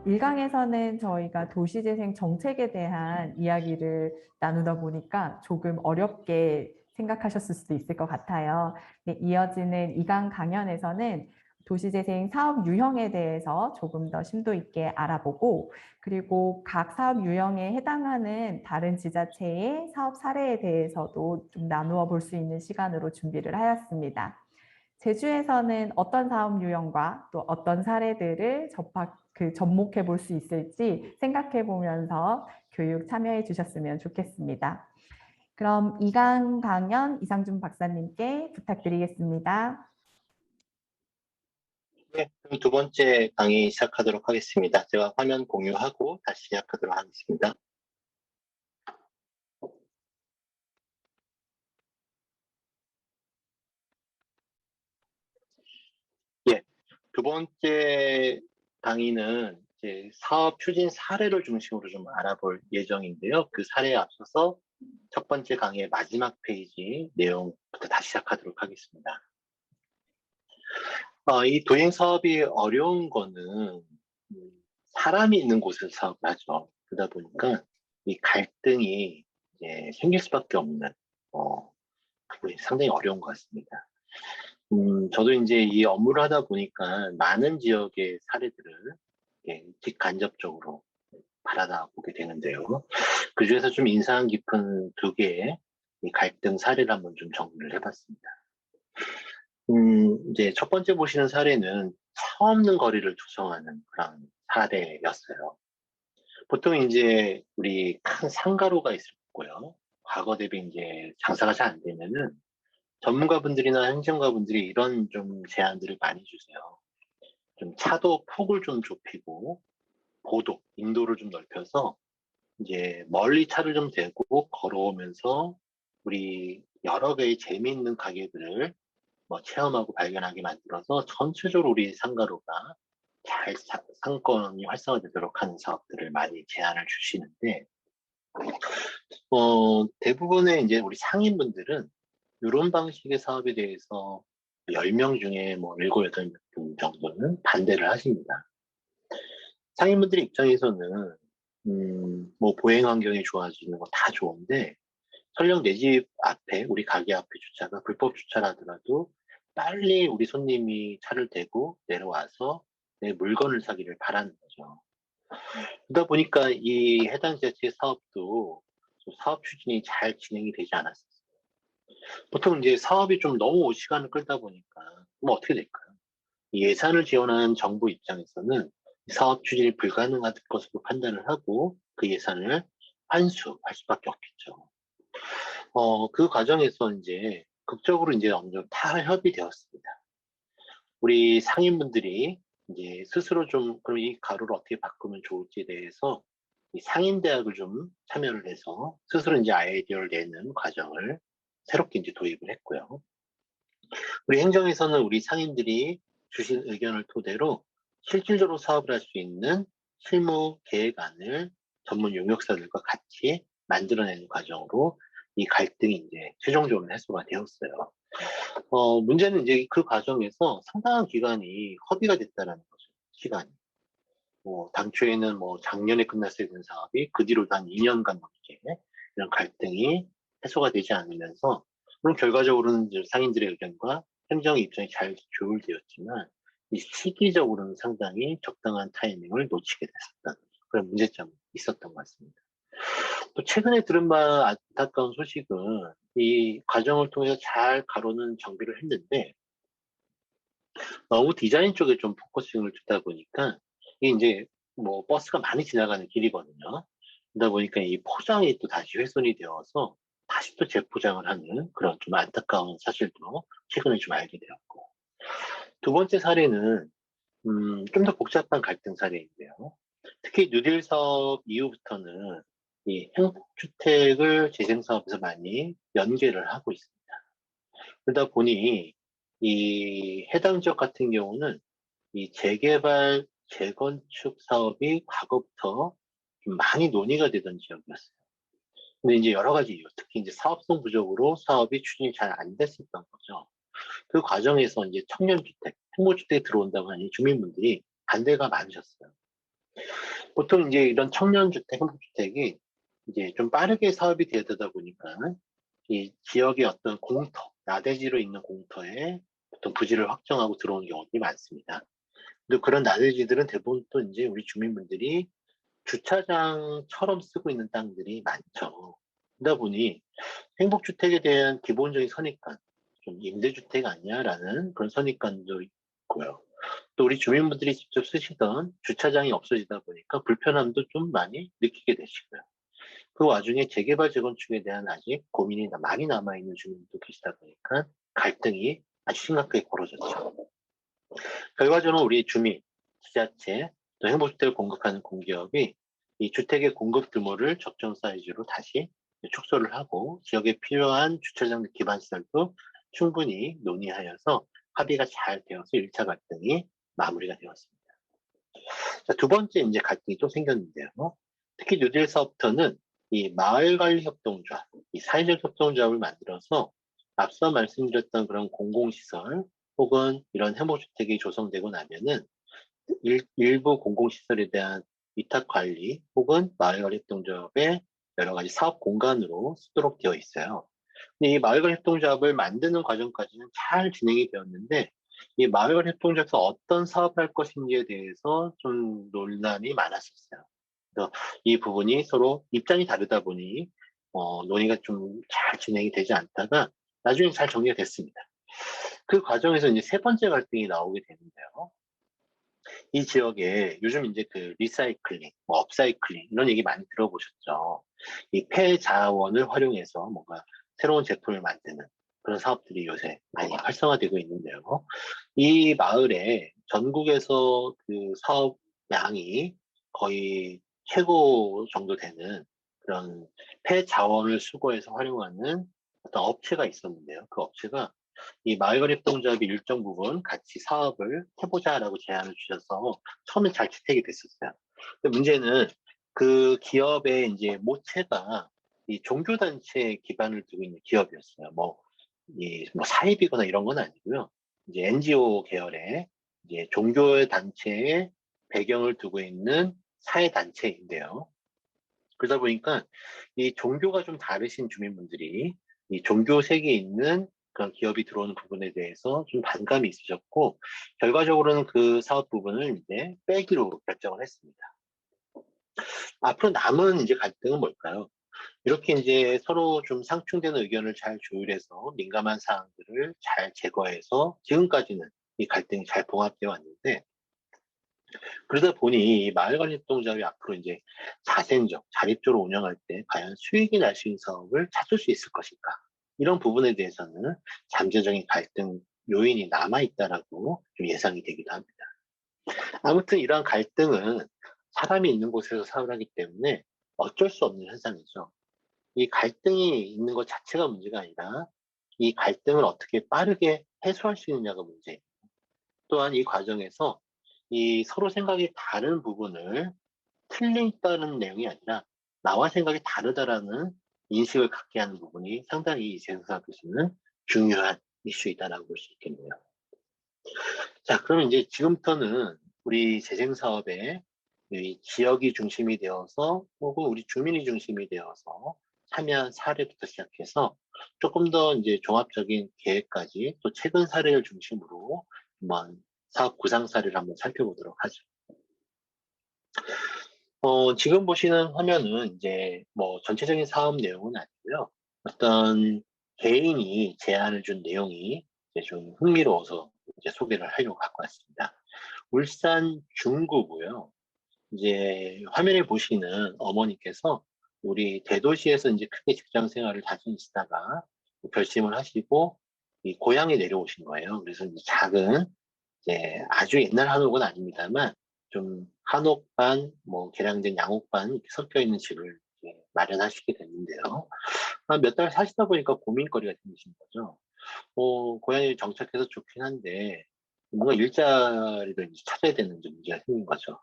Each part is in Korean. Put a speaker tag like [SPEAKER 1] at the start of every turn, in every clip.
[SPEAKER 1] 1강에서는 저희가 도시재생 정책에 대한 이야기를 나누다 보니까 조금 어렵게 생각하셨을 수도 있을 것 같아요. 네, 이어지는 2강 강연에서는 도시재생 사업 유형에 대해서 조금 더 심도 있게 알아보고, 그리고 각 사업 유형에 해당하는 다른 지자체의 사업 사례에 대해서도 좀 나누어 볼 수 있는 시간으로 준비를 하였습니다. 제주에서는 어떤 사업 유형과 또 어떤 사례들을 접목해 볼 수 있을지 생각해 보면서 교육 참여해 주셨으면 좋겠습니다. 그럼 이강 강연 이상준 박사님께 부탁드리겠습니다.
[SPEAKER 2] 네, 그럼 두 번째 강의 시작하도록 하겠습니다. 제가 화면 공유하고 다시 시작하도록 하겠습니다. 예, 두 번째 강의는 이제 사업 추진 사례를 중심으로 좀 알아볼 예정인데요. 그 사례에 앞서서 첫 번째 강의의 마지막 페이지 내용부터 다시 시작하도록 하겠습니다. 이 도행 사업이 어려운 거는 사람이 있는 곳에서 사업을 하죠. 그러다 보니까 이 갈등이 이제 생길 수밖에 없는 그게 상당히 어려운 것 같습니다. 저도 이제 이 업무를 하다 보니까 많은 지역의 사례들을 직간접적으로 바라다 보게 되는데요. 그 중에서 좀 인상 깊은 두 개의 이 갈등 사례를 한번 좀 정리를 해봤습니다. 이제 첫 번째 보시는 사례는 차 없는 거리를 조성하는 그런 사례였어요. 보통 이제 우리 큰 상가로가 있고요. 과거 대비 이제 장사가 잘 안 되면은 전문가분들이나 행정가분들이 이런 좀 제안들을 많이 주세요. 좀 차도 폭을 좀 좁히고 인도를 좀 넓혀서 이제 멀리 차를 좀 대고 걸어오면서 우리 여러 개의 재미있는 가게들을 체험하고 발견하게 만들어서 전체적으로 우리 상가로가 잘 상권이 활성화되도록 하는 사업들을 많이 제안을 주시는데, 대부분의 이제 우리 상인분들은 이런 방식의 사업에 대해서 10명 중에 7, 8명 정도는 반대를 하십니다. 상인분들 입장에서는, 보행 환경이 좋아지는 거 다 좋은데, 설령 내 집 앞에, 우리 가게 앞에 주차가 불법 주차라더라도 빨리 우리 손님이 차를 대고 내려와서 내 물건을 사기를 바라는 거죠. 그러다 보니까 이 해당 지자체 사업도 사업 추진이 잘 진행이 되지 않았어요. 보통 이제 사업이 좀 너무 시간을 끌다 보니까 어떻게 될까요? 예산을 지원하는 정부 입장에서는 사업 추진이 불가능한 것으로 판단을 하고 그 예산을 환수할 수밖에 없겠죠. 그 과정에서 이제 극적으로 이제 어느 정도 타협이 되었습니다. 우리 상인분들이 이제 스스로 좀 그럼 이 가루를 어떻게 바꾸면 좋을지에 대해서 이 상인대학을 좀 참여를 해서 스스로 이제 아이디어를 내는 과정을 새롭게 이제 도입을 했고요. 우리 행정에서는 우리 상인들이 주신 의견을 토대로 실질적으로 사업을 할 수 있는 실무 계획안을 전문 용역사들과 같이 만들어내는 과정으로 이 갈등이 이제 최종적으로 해소가 되었어요. 문제는 이제 그 과정에서 상당한 기간이 허비가 됐다는 거죠. 시간이. 당초에는 작년에 끝났어야 되는 사업이 그 뒤로도 한 2년간 넘게 이런 갈등이 해소가 되지 않으면서, 물론 결과적으로는 이제 상인들의 의견과 행정의 입장이 잘 조율되었지만, 이 시기적으로는 상당히 적당한 타이밍을 놓치게 됐었던 그런 문제점이 있었던 것 같습니다. 또 최근에 들은 바 안타까운 소식은 이 과정을 통해서 잘 가로는 정비를 했는데 너무 디자인 쪽에 좀 포커싱을 두다 보니까 이게 이제 버스가 많이 지나가는 길이거든요. 그러다 보니까 이 포장이 또 다시 훼손이 되어서 다시 또 재포장을 하는 그런 좀 안타까운 사실도 최근에 좀 알게 되었고, 두 번째 사례는 좀 더 복잡한 갈등 사례인데요. 특히 뉴딜 사업 이후부터는 이 행복주택을 재생사업에서 많이 연계를 하고 있습니다. 그러다 보니 이 해당 지역 같은 경우는 이 재개발, 재건축 사업이 과거부터 좀 많이 논의가 되던 지역이었어요. 근데 이제 여러 가지 이유, 특히 이제 사업성 부족으로 사업이 추진이 잘 안 됐었던 거죠. 그 과정에서 이제 청년주택, 행복주택이 들어온다고 하니 주민분들이 반대가 많으셨어요. 보통 이제 이런 청년주택, 행복주택이 이제 좀 빠르게 사업이 되다 보니까 이 지역의 어떤 공터, 나대지로 있는 공터에 보통 부지를 확정하고 들어오는 경우들이 많습니다. 근데 그런 나대지들은 대부분 또 이제 우리 주민분들이 주차장처럼 쓰고 있는 땅들이 많죠. 그러다 보니 행복주택에 대한 기본적인 선입관, 좀 임대주택 아니야라는 그런 선입관도 있고요. 또 우리 주민분들이 직접 쓰시던 주차장이 없어지다 보니까 불편함도 좀 많이 느끼게 되시고요. 그 와중에 재개발 재건축에 대한 아직 고민이 많이 남아있는 주민들도 계시다 보니까 갈등이 아주 심각하게 벌어졌죠. 결과적으로 우리 주민, 지자체, 또 행복주택을 공급하는 공기업이 이 주택의 공급 규모를 적정 사이즈로 다시 축소를 하고 지역에 필요한 주차장 기반 시설도 충분히 논의하여서 합의가 잘 되어서 1차 갈등이 마무리가 되었습니다. 자, 두 번째 이제 갈등이 또 생겼는데요. 특히 뉴딜 사업부터는 이 마을관리협동조합, 이 사회적 협동조합을 만들어서 앞서 말씀드렸던 그런 공공시설 혹은 이런 행복주택이 조성되고 나면은 일부 공공시설에 대한 위탁관리 혹은 마을관리협동조합의 여러 가지 사업 공간으로 쓰도록 되어 있어요. 근데 이 마을관리협동조합을 만드는 과정까지는 잘 진행이 되었는데 이 마을관리협동조합에서 어떤 사업을 할 것인지에 대해서 좀 논란이 많았었어요. 그래서 이 부분이 서로 입장이 다르다 보니 논의가 좀 잘 진행이 되지 않다가 나중에 잘 정리가 됐습니다. 그 과정에서 이제 세 번째 갈등이 나오게 되는데요. 이 지역에 요즘 이제 그 리사이클링, 뭐 업사이클링 이런 얘기 많이 들어보셨죠. 이 폐자원을 활용해서 뭔가 새로운 제품을 만드는 그런 사업들이 요새 많이 활성화되고 있는데요. 이 마을에 전국에서 그 사업 양이 거의 최고 정도 되는 그런 폐자원을 수거해서 활용하는 어떤 업체가 있었는데요. 그 업체가 이 마을거립동조합이 일정 부분 같이 사업을 해보자라고 제안을 주셔서 처음에 잘 채택이 됐었어요. 근데 문제는 그 기업의 이제 모체가 이 종교단체 기반을 두고 있는 기업이었어요. 뭐 사입이거나 이런 건 아니고요. 이제 NGO 계열의 이제 종교 단체의 배경을 두고 있는 사회단체인데요. 그러다 보니까 이 종교가 좀 다르신 주민분들이 이 종교 세계에 있는 그런 기업이 들어오는 부분에 대해서 좀 반감이 있으셨고, 결과적으로는 그 사업 부분을 이제 빼기로 결정을 했습니다. 앞으로 남은 이제 갈등은 뭘까요? 이렇게 이제 서로 좀 상충되는 의견을 잘 조율해서 민감한 사항들을 잘 제거해서 지금까지는 이 갈등이 잘 봉합되어 왔는데, 그러다 보니 이 마을관리협동조합이 앞으로 이제 자생적, 자립적으로 운영할 때 과연 수익이 날 수 있는 사업을 찾을 수 있을 것인가? 이런 부분에 대해서는 잠재적인 갈등 요인이 남아있다라고 좀 예상이 되기도 합니다. 아무튼 이러한 갈등은 사람이 있는 곳에서 사업을 하기 때문에 어쩔 수 없는 현상이죠. 이 갈등이 있는 것 자체가 문제가 아니라 이 갈등을 어떻게 빠르게 해소할 수 있느냐가 문제예요. 또한 이 과정에서 이 서로 생각이 다른 부분을 틀리다는 내용이 아니라 나와 생각이 다르다라는 인식을 갖게 하는 부분이 상당히 이 재생사업 에서는 중요한 이슈이다라고 볼 수 있겠네요. 자, 그러면 이제 지금부터는 우리 재생사업에 이 지역이 중심이 되어서 혹은 우리 주민이 중심이 되어서 참여한 사례부터 시작해서 조금 더 이제 종합적인 계획까지 또 최근 사례를 중심으로 한번 사업 구상 사례를 한번 살펴보도록 하죠. 지금 보시는 화면은 이제 뭐 전체적인 사업 내용은 아니고요. 어떤 개인이 제안을 준 내용이 이제 좀 흥미로워서 이제 소개를 하려고 갖고 왔습니다. 울산 중구고요. 이제 화면에 보시는 어머니께서 우리 대도시에서 이제 크게 직장 생활을 다니시다가 결심을 하시고 이 고향에 내려오신 거예요. 그래서 이제 작은 이제 아주 옛날 한옥은 아닙니다만 좀 한옥 반, 뭐 개량된 양옥 반 이렇게 섞여 있는 집을 이제 마련하시게 됐는데요. 몇 달 사시다 보니까 고민거리가 생기신 거죠. 고향에 정착해서 좋긴 한데 뭔가 일자리를 이제 찾아야 되는 문제가 생긴 거죠.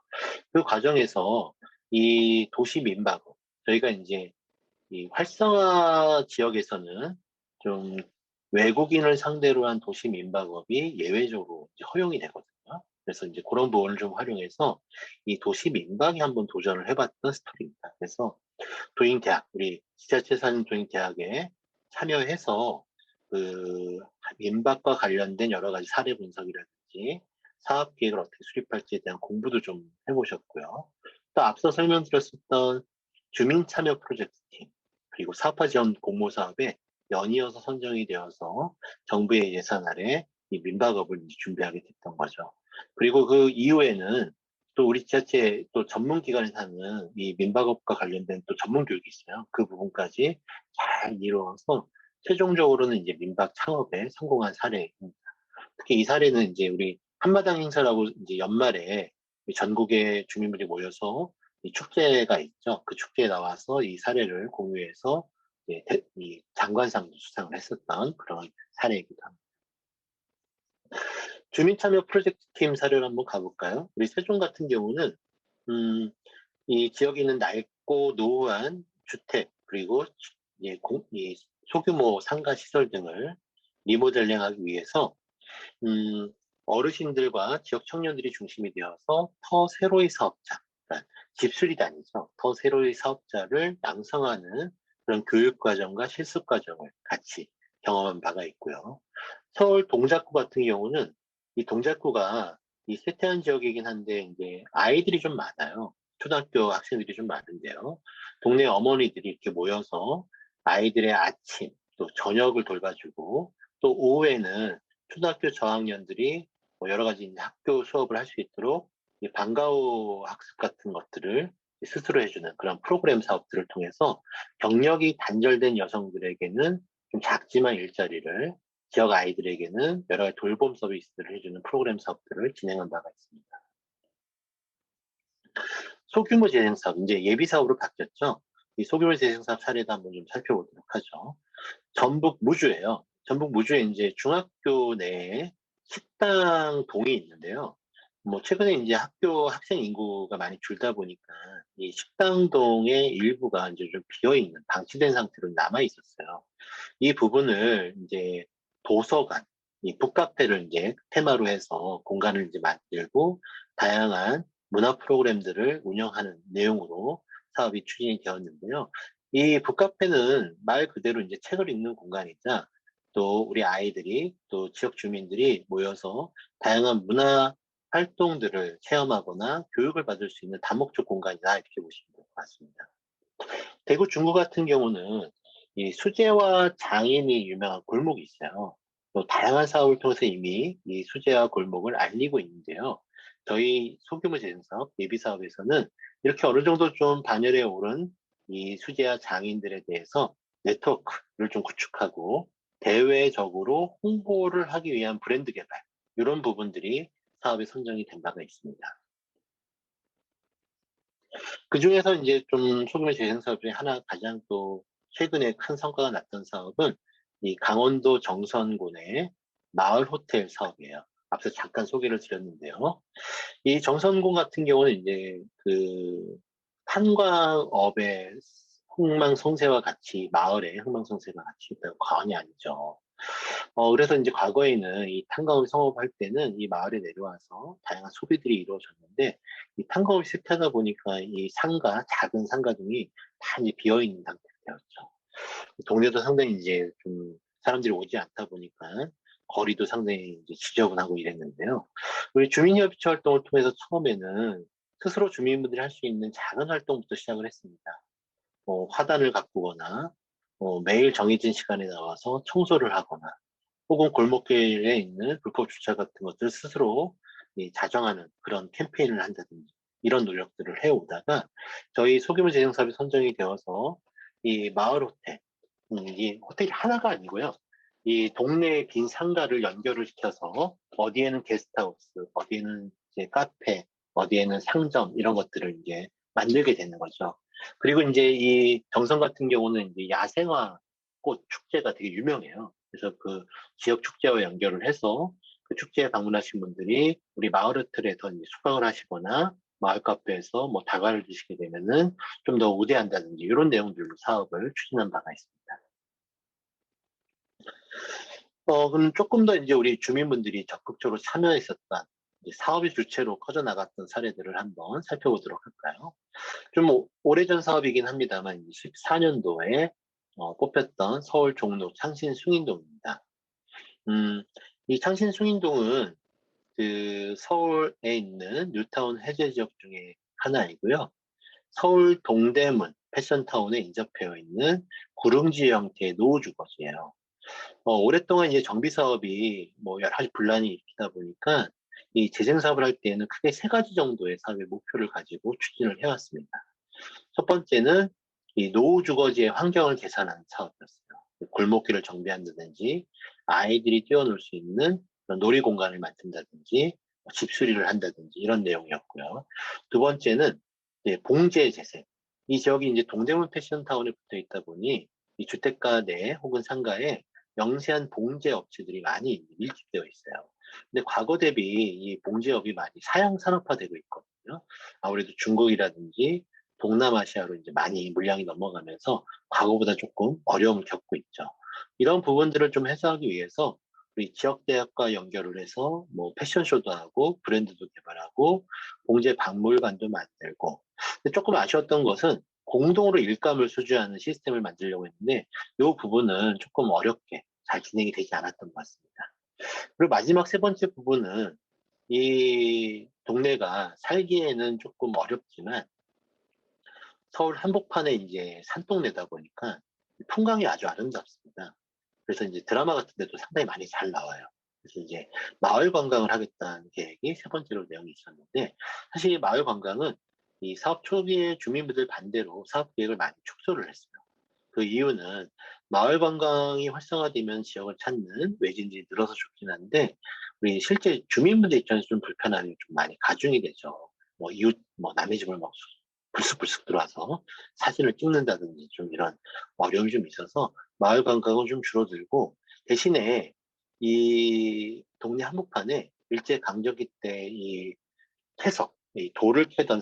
[SPEAKER 2] 그 과정에서 이 도시 민박업, 저희가 이제 이 활성화 지역에서는 좀 외국인을 상대로 한 도시 민박업이 예외적으로 이제 허용이 되거든요. 그래서 이제 그런 부분을 좀 활용해서 이 도시 민박에 한번 도전을 해봤던 스토리입니다. 그래서 도잉대학, 우리 지자체 산 도잉대학에 참여해서 그 민박과 관련된 여러 가지 사례 분석이라든지 사업 계획을 어떻게 수립할지에 대한 공부도 좀 해보셨고요. 또 앞서 설명드렸었던 주민 참여 프로젝트 팀, 그리고 사업화 지원 공모 사업에 연이어서 선정이 되어서 정부의 예산 아래 이 민박업을 이제 준비하게 됐던 거죠. 그리고 그 이후에는 또 우리 지자체 또 전문기관에서 하는 이 민박업과 관련된 또 전문 교육이 있어요. 그 부분까지 잘 이루어서 최종적으로는 이제 민박 창업에 성공한 사례입니다. 특히 이 사례는 이제 우리 한마당 행사라고 이제 연말에 전국의 주민들이 모여서 이 축제가 있죠. 그 축제에 나와서 이 사례를 공유해서 이 장관상도 수상을 했었던 그런 사례이기도 합니다. 주민참여 프로젝트 팀 사례를 한번 가볼까요? 우리 세종 같은 경우는 이 지역에 있는 낡고 노후한 주택 그리고 이 소규모 상가 시설 등을 리모델링하기 위해서 어르신들과 지역 청년들이 중심이 되어서 더 세로의 사업자, 그러니까 집수리단이죠. 더 세로의 사업자를 양성하는 그런 교육 과정과 실습 과정을 같이 경험한 바가 있고요. 서울 동작구 같은 경우는 이 동작구가 이 쇠퇴한 지역이긴 한데 이제 아이들이 좀 많아요. 초등학교 학생들이 좀 많은데요. 동네 어머니들이 이렇게 모여서 아이들의 아침 또 저녁을 돌봐주고 또 오후에는 초등학교 저학년들이 뭐 여러 가지 이제 학교 수업을 할 수 있도록 이 방과후 학습 같은 것들을 스스로 해주는 그런 프로그램 사업들을 통해서 경력이 단절된 여성들에게는 좀 작지만 일자리를, 지역 아이들에게는 여러 가지 돌봄 서비스를 해주는 프로그램 사업들을 진행한 바가 있습니다. 소규모 재생 사업, 이제 예비 사업으로 바뀌었죠. 이 소규모 재생 사업 사례도 한번 좀 살펴보도록 하죠. 전북 무주예요. 전북 무주에 이제 중학교 내에 식당 동이 있는데요. 뭐 최근에 이제 학교 학생 인구가 많이 줄다 보니까 이 식당동의 일부가 이제 좀 비어 있는 방치된 상태로 남아 있었어요. 이 부분을 이제 도서관, 이 북카페를 이제 테마로 해서 공간을 이제 만들고 다양한 문화 프로그램들을 운영하는 내용으로 사업이 추진이 되었는데요. 이 북카페는 말 그대로 이제 책을 읽는 공간이자 또 우리 아이들이 또 지역 주민들이 모여서 다양한 문화 활동들을 체험하거나 교육을 받을 수 있는 다목적 공간이다 이렇게 보시면 될 것 같습니다. 대구 중구 같은 경우는 이 수제화 장인이 유명한 골목이 있어요. 또 다양한 사업을 통해서 이미 이 수제화 골목을 알리고 있는데요. 저희 소규모 재생사업, 예비사업에서는 이렇게 어느 정도 좀 반열에 오른 이 수제화 장인들에 대해서 네트워크를 좀 구축하고 대외적으로 홍보를 하기 위한 브랜드 개발, 이런 부분들이 사업에 선정이 된 바가 있습니다. 그 중에서 이제 좀 소규모 재생 사업 중에 하나 가장 또 최근에 큰 성과가 났던 사업은 이 강원도 정선군의 마을 호텔 사업이에요. 앞서 잠깐 소개를 드렸는데요. 이 정선군 같은 경우는 이제 그 탄광업의 흥망성쇠와 같이 마을의 흥망성쇠가 같이 있다고 과언이 아니죠. 그래서 이제 과거에는 이 탄광을 성업할 때는 이 마을에 내려와서 다양한 소비들이 이루어졌는데, 이 탄광을 쇠퇴하다 보니까 이 상가, 작은 상가 등이 다 이제 비어있는 상태가 되었죠. 동네도 상당히 이제 좀 사람들이 오지 않다 보니까 거리도 상당히 이제 지저분하고 이랬는데요. 우리 주민협의체 활동을 통해서 처음에는 스스로 주민분들이 할 수 있는 작은 활동부터 시작을 했습니다. 화단을 가꾸거나, 매일 정해진 시간에 나와서 청소를 하거나, 혹은 골목길에 있는 불법 주차 같은 것들 스스로 자정하는 그런 캠페인을 한다든지 이런 노력들을 해오다가 저희 소규모 재생 사업이 선정이 되어서 이 마을 호텔, 이 호텔이 하나가 아니고요. 이 동네의 빈 상가를 연결을 시켜서 어디에는 게스트하우스, 어디에는 이제 카페, 어디에는 상점 이런 것들을 이제 만들게 되는 거죠. 그리고 이제 이 정선 같은 경우는 이제 야생화 꽃 축제가 되게 유명해요. 그래서 그 지역 축제와 연결을 해서 그 축제에 방문하신 분들이 우리 마을 호텔에서 이제 숙박을 하시거나 마을 카페에서 뭐 다과를 드시게 되면은 좀 더 우대한다든지 이런 내용들로 사업을 추진한 바가 있습니다. 그럼 조금 더 이제 우리 주민분들이 적극적으로 참여했었던 이제 사업의 주체로 커져나갔던 사례들을 한번 살펴보도록 할까요? 좀 오래전 사업이긴 합니다만 14년도에 뽑혔던 서울 종로 창신 숭인동입니다. 이 창신 숭인동은 그 서울에 있는 뉴타운 해제 지역 중에 하나이고요. 서울 동대문 패션타운에 인접해 있는 구릉지 형태의 노후 주거지예요. 오랫동안 이제 정비 사업이 뭐 여러 가지 분란이 있다 보니까 이 재생 사업을 할 때에는 크게 세 가지 정도의 사업의 목표를 가지고 추진을 해왔습니다. 첫 번째는 이 노후 주거지의 환경을 개선하는 사업이었어요. 골목길을 정비한다든지, 아이들이 뛰어놀 수 있는 그런 놀이 공간을 만든다든지, 집수리를 한다든지 이런 내용이었고요. 두 번째는 이제 봉제 재생. 이 지역이 이제 동대문 패션타운에 붙어 있다 보니 이 주택가 내 혹은 상가에 영세한 봉제 업체들이 많이 밀집되어 있어요. 근데 과거 대비 이 봉제업이 많이 사양 산업화되고 있거든요. 아무래도 중국이라든지 동남아시아로 이제 많이 물량이 넘어가면서 과거보다 조금 어려움을 겪고 있죠. 이런 부분들을 좀 해소하기 위해서 우리 지역 대학과 연결을 해서 뭐 패션쇼도 하고 브랜드도 개발하고 봉제 박물관도 만들고, 근데 조금 아쉬웠던 것은 공동으로 일감을 수주하는 시스템을 만들려고 했는데 이 부분은 조금 어렵게 잘 진행이 되지 않았던 것 같습니다. 그리고 마지막 세 번째 부분은 이 동네가 살기에는 조금 어렵지만 서울 한복판에 이제 산동네다 보니까 풍광이 아주 아름답습니다. 그래서 이제 드라마 같은 데도 상당히 많이 잘 나와요. 그래서 이제 마을 관광을 하겠다는 계획이 세 번째로 내용이 있었는데, 사실 이 마을 관광은 이 사업 초기에 주민분들 반대로 사업 계획을 많이 축소를 했어요. 그 이유는 마을 관광이 활성화되면 지역을 찾는 외진들이 늘어서 좋긴 한데, 우리 실제 주민분들 입장에서 좀 불편함이 좀 많이 가중이 되죠. 뭐 이웃, 뭐 남의 집을 막 불쑥불쑥 들어와서 사진을 찍는다든지 좀 이런 어려움이 좀 있어서 마을 관광은 좀 줄어들고, 대신에 이 동네 한복판에 일제 강점기 때 이 해석, 이 돌을 캐던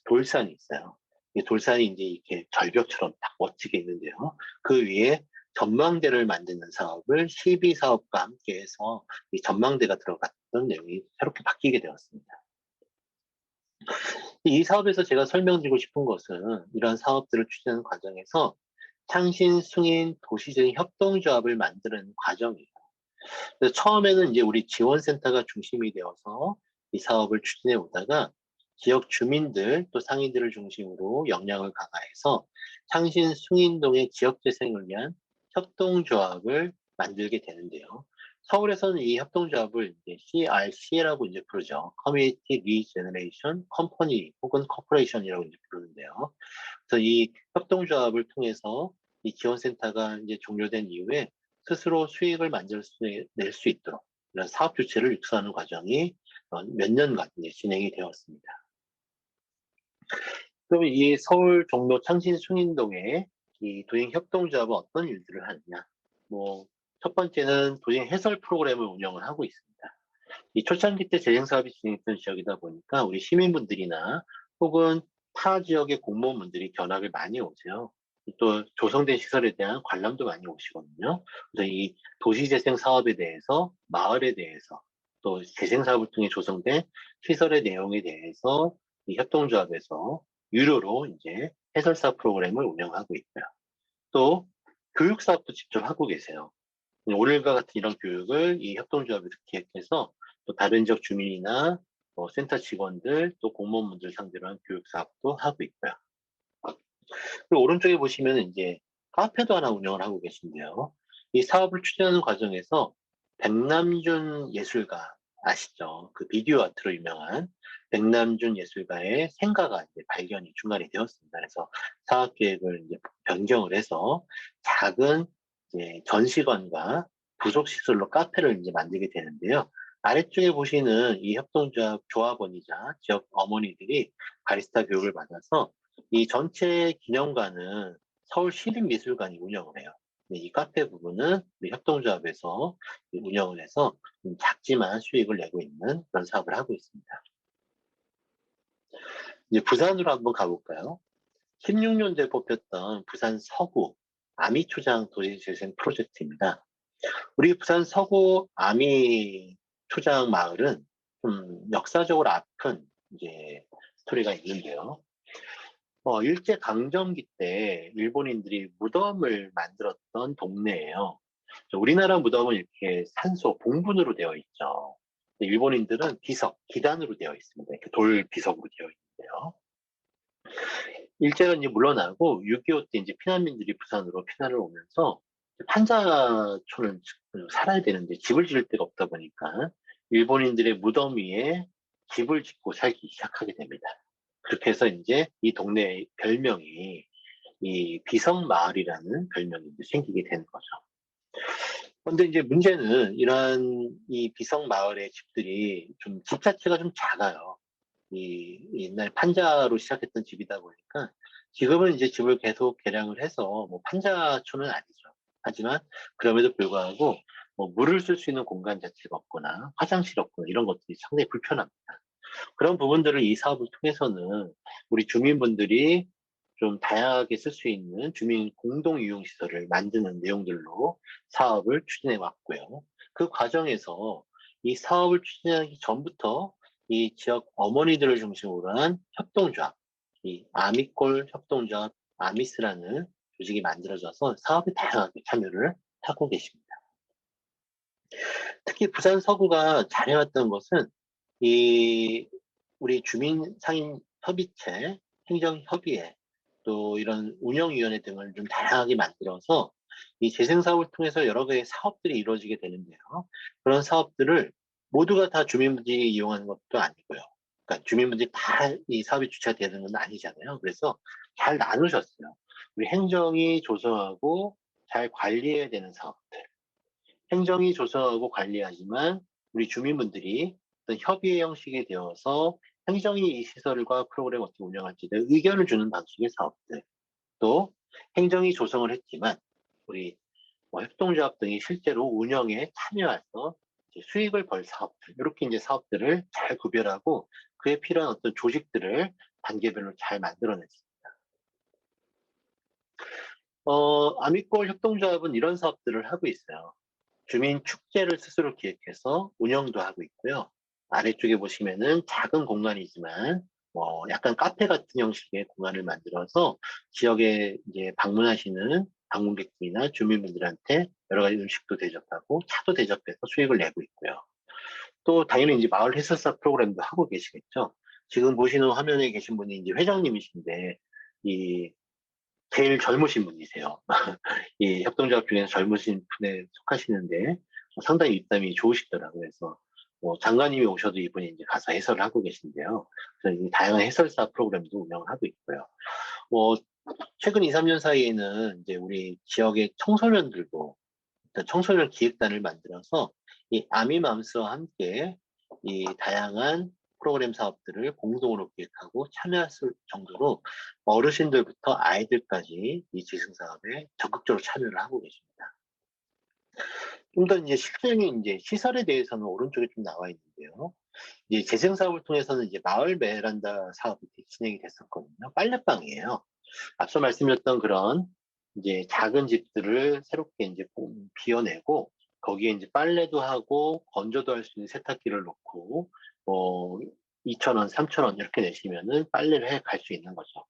[SPEAKER 2] 돌산이 있어요. 이 돌산이 이제 이렇게 절벽처럼 딱 멋지게 있는데요. 그 위에 전망대를 만드는 사업을 시비 사업과 함께 해서 이 전망대가 들어갔던 내용이 새롭게 바뀌게 되었습니다. 이 사업에서 제가 설명드리고 싶은 것은 이러한 사업들을 추진하는 과정에서 창신, 승인, 도시적인 협동조합을 만드는 과정이에요. 그래서 처음에는 이제 우리 지원센터가 중심이 되어서 이 사업을 추진해 오다가 지역 주민들 또 상인들을 중심으로 역량을 강화해서 창신 숭인동의 지역 재생을 위한 협동조합을 만들게 되는데요. 서울에서는 이 협동조합을 이제 CRC라고 이제 부르죠. Community Regeneration Company 혹은 Corporation이라고 이제 부르는데요. 그래서 이 협동조합을 통해서 이 지원센터가 이제 종료된 이후에 스스로 수익을 낼 수 있도록 이런 사업 주체를 육성하는 과정이 몇 년간 이제 진행이 되었습니다. 그럼 이 서울 종로 창신 숭인동에 이 도행 협동조합은 어떤 일들을 하느냐? 뭐 첫 번째는 도행 해설 프로그램을 운영을 하고 있습니다. 이 초창기 때 재생 사업이 진행됐던 지역이다 보니까 우리 시민분들이나 혹은 타 지역의 공무원분들이 견학을 많이 오세요. 또 조성된 시설에 대한 관람도 많이 오시거든요. 그래서 이 도시재생 사업에 대해서, 마을에 대해서, 또 재생 사업을 통해 조성된 시설의 내용에 대해서 이 협동조합에서 유료로 이제 해설사 프로그램을 운영하고 있고요. 또 교육 사업도 직접 하고 계세요. 오늘과 같은 이런 교육을 이 협동조합에서 기획해서 또 다른 지역 주민이나 센터 직원들 또 공무원분들 상대로 한 교육 사업도 하고 있고요. 그리고 오른쪽에 보시면 이제 카페도 하나 운영을 하고 계신데요. 이 사업을 추진하는 과정에서 백남준 예술가 아시죠? 그 비디오 아트로 유명한 백남준 예술가의 생가가 이제 발견이 중간에 되었습니다. 그래서 사업 계획을 이제 변경을 해서 작은 이제 전시관과 부속 시설로 카페를 이제 만들게 되는데요. 아래쪽에 보시는 이 협동조합 조합원이자 지역 어머니들이 바리스타 교육을 받아서 이 전체 기념관은 서울시립미술관이 운영을 해요. 이 카페 부분은 우리 협동조합에서 운영을 해서 작지만 수익을 내고 있는 그런 사업을 하고 있습니다. 이제 부산으로 한번 가볼까요? 16년도에 뽑혔던 부산 서구 아미초장 도시재생 프로젝트입니다. 우리 부산 서구 아미초장 마을은 좀 역사적으로 아픈 이제 스토리가 있는데요. 일제 강점기 때 일본인들이 무덤을 만들었던 동네예요. 우리나라 무덤은 이렇게 산소, 봉분으로 되어 있죠. 근데 일본인들은 비석, 기단으로 되어 있습니다. 이렇게 돌 비석으로 되어 있는데요. 일제가 이제 물러나고 6.25 때 이제 피난민들이 부산으로 피난을 오면서 판자촌을 살아야 되는데 집을 지을 데가 없다 보니까 일본인들의 무덤 위에 집을 짓고 살기 시작하게 됩니다. 그렇게 해서 이제 이 동네의 별명이 이 비석마을이라는 별명이 이제 생기게 되는 거죠. 그런데 이제 문제는 이러한 이 비석마을의 집들이 좀 집 자체가 좀 작아요. 이 옛날 판자로 시작했던 집이다 보니까 지금은 이제 집을 계속 개량을 해서 뭐 판자촌은 아니죠. 하지만 그럼에도 불구하고 뭐 물을 쓸 수 있는 공간 자체가 없거나 화장실 없거나 이런 것들이 상당히 불편합니다. 그런 부분들을 이 사업을 통해서는 우리 주민분들이 좀 다양하게 쓸 수 있는 주민 공동 이용 시설을 만드는 내용들로 사업을 추진해 왔고요. 그 과정에서 이 사업을 추진하기 전부터 이 지역 어머니들을 중심으로 한 협동조합, 이 아미꼴 협동조합 아미스라는 조직이 만들어져서 사업에 다양하게 참여를 하고 계십니다. 특히 부산 서구가 잘해왔던 것은 이 우리 주민 상인 협의체, 행정협의회, 또 이런 운영위원회 등을 좀 다양하게 만들어서 이 재생사업을 통해서 여러 개의 사업들이 이루어지게 되는데요. 그런 사업들을 모두가 다 주민분들이 이용하는 것도 아니고요. 그러니까 주민분들이 다 이 사업이 주체가 되는 건 아니잖아요. 그래서 잘 나누셨어요. 우리 행정이 조성하고 잘 관리해야 되는 사업들. 행정이 조성하고 관리하지만 우리 주민분들이 어떤 협의의 형식이 되어서 행정이 이 시설과 프로그램을 어떻게 운영할지에 대해 의견을 주는 방식의 사업들, 또 행정이 조성을 했지만 우리 뭐 협동조합 등이 실제로 운영에 참여해서 이제 수익을 벌 사업들, 이렇게 이제 사업들을 잘 구별하고 그에 필요한 어떤 조직들을 단계별로 잘 만들어냈습니다. 아미꼴 협동조합은 이런 사업들을 하고 있어요. 주민 축제를 스스로 기획해서 운영도 하고 있고요. 아래쪽에 보시면은 작은 공간이지만 약간 카페 같은 형식의 공간을 만들어서 지역에 이제 방문하시는 방문객들이나 주민분들한테 여러 가지 음식도 대접하고 차도 대접해서 수익을 내고 있고요. 또 당연히 이제 마을 해설사 프로그램도 하고 계시겠죠. 지금 보시는 화면에 계신 분이 이제 회장님이신데 이 제일 젊으신 분이세요. 이 협동조합 중에서 젊으신 분에 속하시는데 상당히 입담이 좋으시더라고요. 그래서 장관님이 오셔도 이분이 이제 가서 해설을 하고 계신데요. 그래서 이 다양한 해설사 프로그램도 운영을 하고 있고요. 뭐 최근 2, 3년 사이에는 이제 우리 지역의 청소년들도 일단 청소년 기획단을 만들어서 이 아미맘스와 함께 이 다양한 프로그램 사업들을 공동으로 기획하고 참여할 정도로 어르신들부터 아이들까지 이 지승사업에 적극적으로 참여를 하고 계십니다. 좀 더 이제 실질적인 이제 시설에 대해서는 오른쪽에 좀 나와 있는데요. 이제 재생 사업을 통해서는 이제 마을 베란다 사업이 진행이 됐었거든요. 빨래방이에요. 앞서 말씀드렸던 그런 이제 작은 집들을 새롭게 이제 비워내고 거기에 이제 빨래도 하고 건조도 할 수 있는 세탁기를 놓고 뭐 2,000원, 3,000원 이렇게 내시면은 빨래를 해 갈 수 있는 거죠.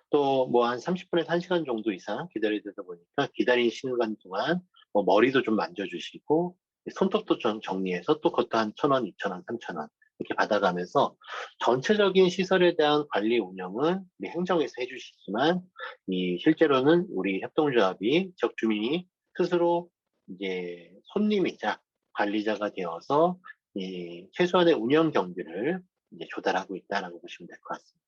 [SPEAKER 2] 또 뭐 한 30분에서 1시간 정도 이상 기다려야 되다 보니까 기다리는 시간 동안 뭐 머리도 좀 만져주시고 손톱도 좀 정리해서 또 그것도 한 1,000원, 2,000원, 3,000원 이렇게 받아가면서 전체적인 시설에 대한 관리 운영은 우리 행정에서 해주시지만 이 실제로는 우리 협동조합이 지역 주민이 스스로 이제 손님이자 관리자가 되어서 이 최소한의 운영 경비를 이제 조달하고 있다라고 보시면 될 것 같습니다.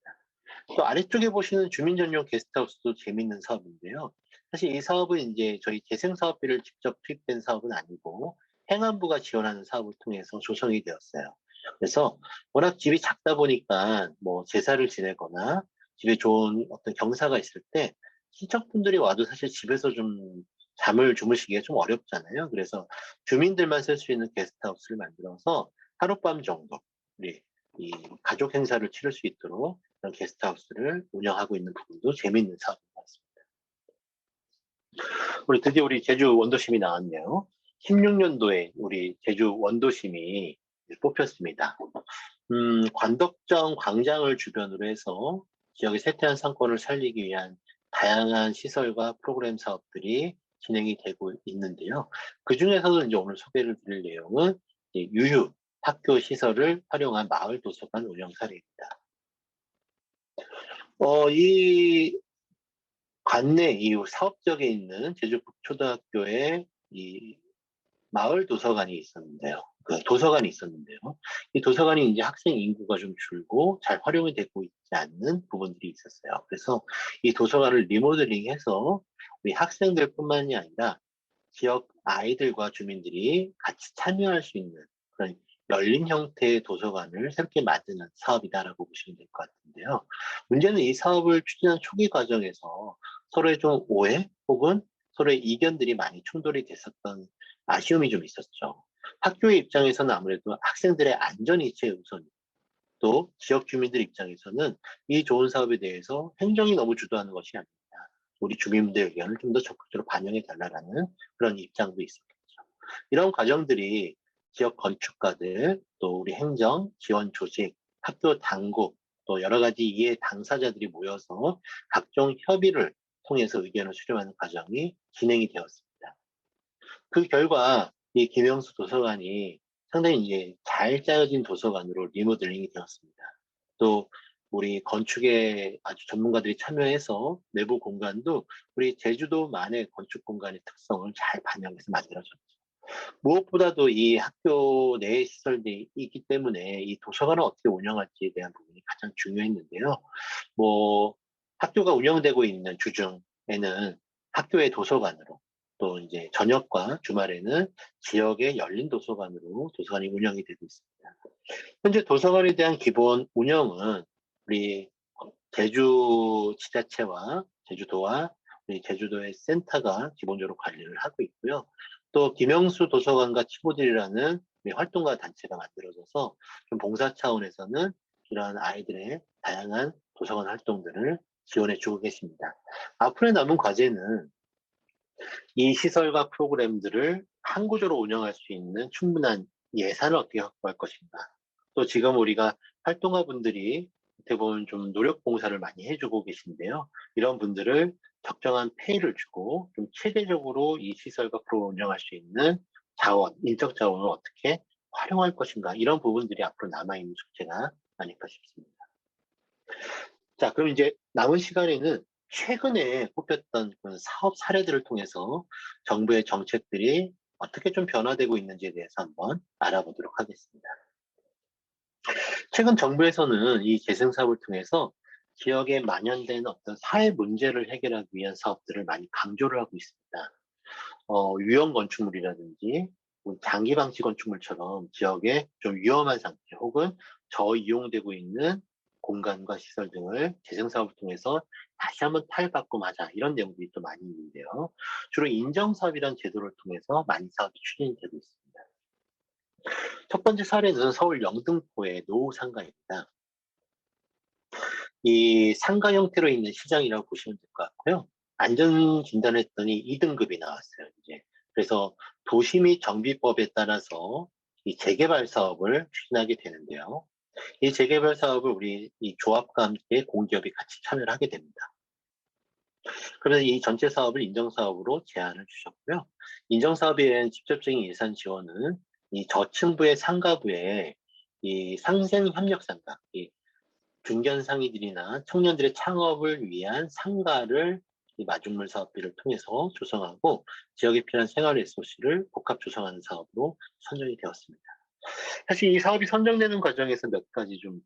[SPEAKER 2] 또 아래쪽에 보시는 주민 전용 게스트하우스도 재밌는 사업인데요. 사실 이 사업은 이제 저희 재생사업비를 직접 투입된 사업은 아니고 행안부가 지원하는 사업을 통해서 조성이 되었어요. 그래서 워낙 집이 작다 보니까 뭐 제사를 지내거나 집에 좋은 어떤 경사가 있을 때 친척분들이 와도 사실 집에서 좀 잠을 주무시기가 좀 어렵잖아요. 그래서 주민들만 쓸 수 있는 게스트하우스를 만들어서 하룻밤 정도 우리 이 가족 행사를 치를 수 있도록 그런 게스트하우스를 운영하고 있는 부분도 재미있는 사업인 것 같습니다. 드디어 우리 제주 원도심이 나왔네요. 16년도에 우리 제주 원도심이 뽑혔습니다. 관덕정 광장을 주변으로 해서 지역의 쇠퇴한 상권을 살리기 위한 다양한 시설과 프로그램 사업들이 진행이 되고 있는데요. 그 중에서도 이제 오늘 소개를 드릴 내용은 이제 유휴 학교 시설을 활용한 마을 도서관 운영 사례입니다. 이 관내 이 사업 지역에 있는 제주 북초등학교에 이 마을 도서관이 있었는데요. 그 도서관이 있었는데요. 이 도서관이 이제 학생 인구가 좀 줄고 잘 활용이 되고 있지 않는 부분들이 있었어요. 그래서 이 도서관을 리모델링해서 우리 학생들뿐만이 아니라 지역 아이들과 주민들이 같이 참여할 수 있는 그런 열린 형태의 도서관을 새롭게 만드는 사업이다라고 보시면 될 것 같은데요. 문제는 이 사업을 추진한 초기 과정에서 서로의 좀 오해 혹은 서로의 이견들이 많이 충돌이 됐었던 아쉬움이 좀 있었죠. 학교의 입장에서는 아무래도 학생들의 안전이 최우선, 또 지역 주민들 입장에서는 이 좋은 사업에 대해서 행정이 너무 주도하는 것이 아니냐, 우리 주민들의 의견을 좀 더 적극적으로 반영해 달라라는 그런 입장도 있었겠죠. 이런 과정들이 지역 건축가들, 또 우리 행정, 지원 조직, 학교 당국, 또 여러 가지 이해 당사자들이 모여서 각종 협의를 통해서 의견을 수렴하는 과정이 진행이 되었습니다. 그 결과 이 김영수 도서관이 상당히 이제 잘 짜여진 도서관으로 리모델링이 되었습니다. 또 우리 건축에 아주 전문가들이 참여해서 내부 공간도 우리 제주도만의 건축 공간의 특성을 잘 반영해서 만들어졌죠. 무엇보다도 이 학교 내 시설들이 있기 때문에 이 도서관을 어떻게 운영할지에 대한 부분이 가장 중요했는데요. 뭐 학교가 운영되고 있는 주중에는 학교의 도서관으로, 또 이제 저녁과 주말에는 지역의 열린 도서관으로 도서관이 운영이 되고 있습니다. 현재 도서관에 대한 기본 운영은 우리 제주 지자체와 제주도와 우리 제주도의 센터가 기본적으로 관리를 하고 있고요. 또 김영수 도서관과 친구들이라는 우리 활동가 단체가 만들어져서 좀 봉사 차원에서는 이러한 아이들의 다양한 도서관 활동들을 지원해 주고 계십니다. 앞으로 남은 과제는 이 시설과 프로그램들을 한 구조로 운영할 수 있는 충분한 예산을 어떻게 확보할 것인가. 또 지금 우리가 활동가 분들이 어떻게 보면 좀 노력 봉사를 많이 해주고 계신데요. 이런 분들을 적정한 페이를 주고 좀 체계적으로 이 시설과 프로그램을 운영할 수 있는 자원, 인적 자원을 어떻게 활용할 것인가. 이런 부분들이 앞으로 남아있는 숙제가 아닐까 싶습니다. 자, 그럼 이제 남은 시간에는 최근에 뽑혔던 그런 사업 사례들을 통해서 정부의 정책들이 어떻게 좀 변화되고 있는지에 대해서 한번 알아보도록 하겠습니다. 최근 정부에서는 이 재생 사업을 통해서 지역에 만연된 어떤 사회 문제를 해결하기 위한 사업들을 많이 강조를 하고 있습니다. 유형 건축물이라든지 장기 방치 건축물처럼 지역에 좀 위험한 상태 혹은 저이용되고 있는 공간과 시설 등을 재생 사업을 통해서 다시 한번 탈바꿈하자, 이런 내용들이 또 많이 있는데요. 주로 인정 사업이라는 제도를 통해서 많이 사업이 추진이 되고 있습니다. 첫 번째 사례는 서울 영등포의 노후 상가입니다. 이 상가 형태로 있는 시장이라고 보시면 될 것 같고요. 안전 진단을 했더니 2등급이 나왔어요, 이제. 그래서 도시및 정비법에 따라서 이 재개발 사업을 추진하게 되는데요. 이 재개발 사업을 우리 이 조합과 함께 공기업이 같이 참여를 하게 됩니다. 그래서 이 전체 사업을 인정사업으로 제안을 주셨고요. 인정사업에 대한 직접적인 예산 지원은 이 저층부의 상가부에 이 상생협력상가, 이 중견 상인들이나 청년들의 창업을 위한 상가를 이 마중물 사업비를 통해서 조성하고 지역에 필요한 생활 리소스를 복합 조성하는 사업으로 선정이 되었습니다. 사실 이 사업이 선정되는 과정에서 몇 가지 좀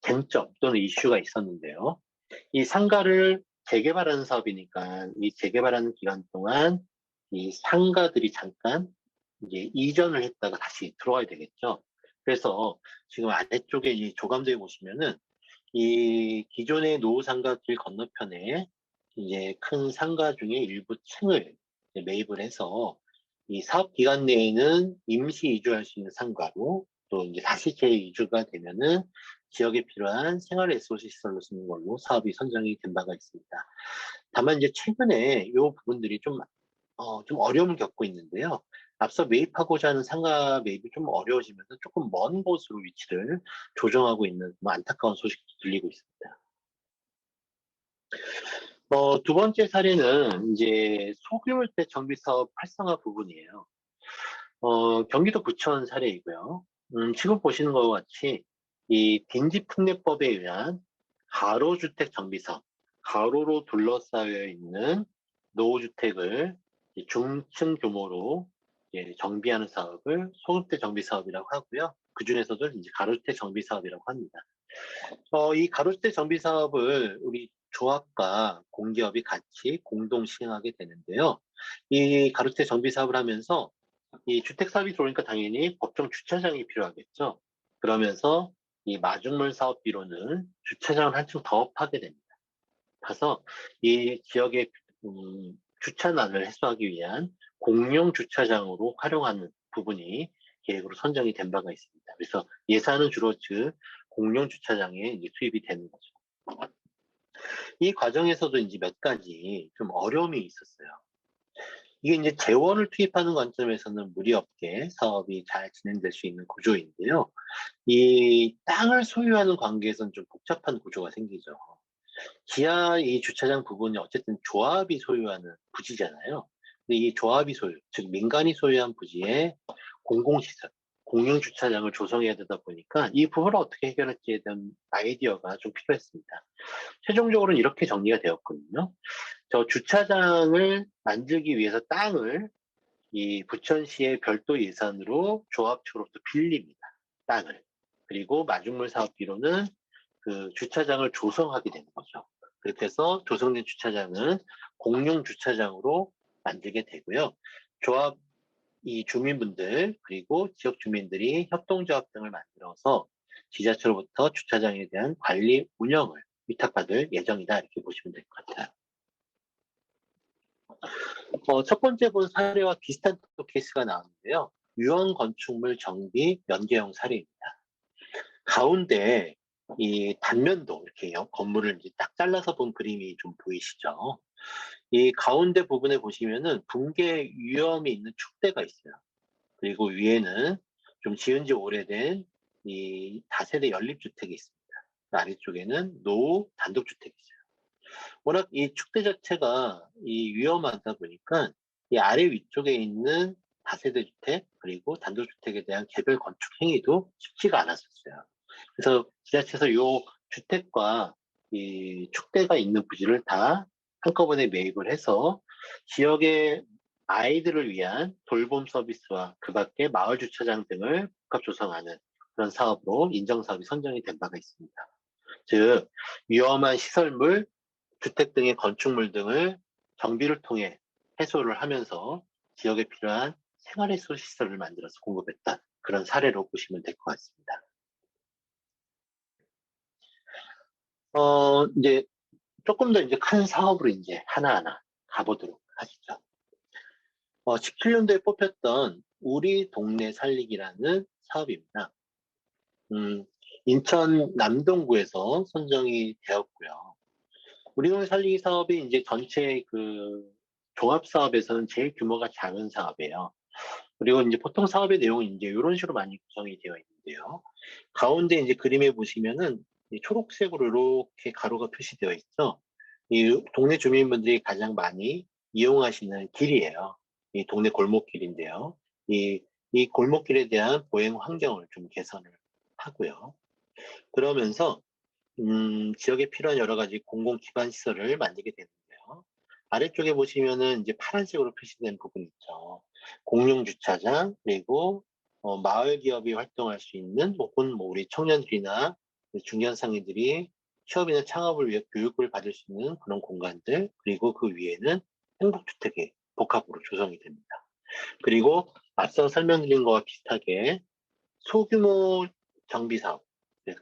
[SPEAKER 2] 쟁점 또는 이슈가 있었는데요. 이 상가를 재개발하는 사업이니까 이 재개발하는 기간 동안 이 상가들이 잠깐 이제 이전을 했다가 다시 들어와야 되겠죠. 그래서 지금 아래쪽에 이 조감도에 보시면은 이 기존의 노후 상가 길 건너편에 이제 큰 상가 중에 일부 층을 이제 매입을 해서 이 사업 기간 내에는 임시 이주할 수 있는 상가로, 또 이제 다시 재이주가 되면은 지역에 필요한 생활 리소스 시설로 쓰는 걸로 사업이 선정이 된 바가 있습니다. 다만 이제 최근에 이 부분들이 좀 어려움을 겪고 있는데요. 앞서 매입하고자 하는 상가 매입이 좀 어려워지면서 조금 먼 곳으로 위치를 조정하고 있는 뭐 안타까운 소식도 들리고 있습니다. 두 번째 사례는 이제 소규모주택 정비 사업 활성화 부분이에요. 경기도 부천 사례이고요. 지금 보시는 것과 같이 이 빈집특례법에 의한 가로주택 정비 사업, 가로로 둘러싸여 있는 노후주택을 이제 중층 규모로 이제 정비하는 사업을 소주택 정비 사업이라고 하고요. 그 중에서도 이제 가로주택 정비 사업이라고 합니다. 이 가로주택 정비 사업을 우리 조합과 공기업이 같이 공동 시행하게 되는데요. 이 가로주택 정비 사업을 하면서 이 주택 사업이 들어오니까 당연히 법정 주차장이 필요하겠죠. 그러면서 이 마중물 사업비로는 주차장을 한층 더 파게 됩니다. 가서 이 지역의 주차난을 해소하기 위한 공용 주차장으로 활용하는 부분이 계획으로 선정이 된 바가 있습니다. 그래서 예산은 주로 즉 공용 주차장에 이제 투입이 되는 거죠. 이 과정에서도 이제 몇 가지 좀 어려움이 있었어요. 이게 이제 재원을 투입하는 관점에서는 무리 없게 사업이 잘 진행될 수 있는 구조인데요. 이 땅을 소유하는 관계에서는 좀 복잡한 구조가 생기죠. 지하 이 주차장 부분이 어쨌든 조합이 소유하는 부지잖아요. 근데 이 조합이 소유, 즉 민간이 소유한 부지에 공공시설, 공용 주차장을 조성해야 되다 보니까 이 부분을 어떻게 해결할지에 대한 아이디어가 좀 필요했습니다. 최종적으로는 이렇게 정리가 되었거든요. 저 주차장을 만들기 위해서 땅을 이 부천시의 별도 예산으로 조합 측으로부터 빌립니다. 땅을. 그리고 마중물 사업비로는 그 주차장을 조성하게 되는 거죠. 그렇게 해서 조성된 주차장은 공용 주차장으로 만들게 되고요. 조합 이 주민분들 그리고 지역 주민들이 협동조합 등을 만들어서 지자체로부터 주차장에 대한 관리 운영을 위탁받을 예정이다 이렇게 보시면 될 것 같아요. 첫 번째 본 사례와 비슷한 또 케이스가 나왔는데요. 유형 건축물 정비 연계형 사례입니다. 가운데 이 단면도 이렇게 건물을 이제 딱 잘라서 본 그림이 좀 보이시죠? 이 가운데 부분에 보시면은 붕괴 위험이 있는 축대가 있어요. 그리고 위에는 좀 지은 지 오래된 이 다세대 연립주택이 있습니다. 그 아래쪽에는 노후 단독주택이 있어요. 워낙 이 축대 자체가 이 위험하다 보니까 이 아래 위쪽에 있는 다세대 주택 그리고 단독주택에 대한 개별 건축 행위도 쉽지가 않았었어요. 그래서 지자체에서 요 주택과 이 축대가 있는 부지를 다 한꺼번에 매입을 해서 지역의 아이들을 위한 돌봄 서비스와 그 밖에 마을 주차장 등을 복합 조성하는 그런 사업으로 인정 사업이 선정이 된 바가 있습니다. 즉 위험한 시설물, 주택 등의 건축물 등을 정비를 통해 해소를 하면서 지역에 필요한 생활해소 시설을 만들어서 공급했다. 그런 사례로 보시면 될 것 같습니다. 이제 조금 더 이제 큰 사업으로 이제 하나하나 가보도록 하시죠. 17년도에 뽑혔던 우리 동네 살리기라는 사업입니다. 인천 남동구에서 선정이 되었고요. 우리 동네 살리기 사업이 이제 전체 그 종합 사업에서는 제일 규모가 작은 사업이에요. 그리고 이제 보통 사업의 내용은 이제 이런 식으로 많이 구성이 되어 있는데요. 가운데 이제 그림에 보시면은 이 초록색으로 이렇게 가로가 표시되어 있죠. 이 동네 주민분들이 가장 많이 이용하시는 길이에요. 이 동네 골목길인데요. 이 골목길에 대한 보행 환경을 좀 개선을 하고요. 그러면서 지역에 필요한 여러 가지 공공 기반 시설을 만들게 되는데요. 아래쪽에 보시면은 이제 파란색으로 표시된 부분 있죠. 공용 주차장 그리고 마을 기업이 활동할 수 있는 혹은 뭐 우리 청년들이나 중견 상인들이 취업이나 창업을 위해 교육을 받을 수 있는 그런 공간들 그리고 그 위에는 행복주택이 복합으로 조성이 됩니다. 그리고 앞서 설명드린 것과 비슷하게 소규모 정비 사업,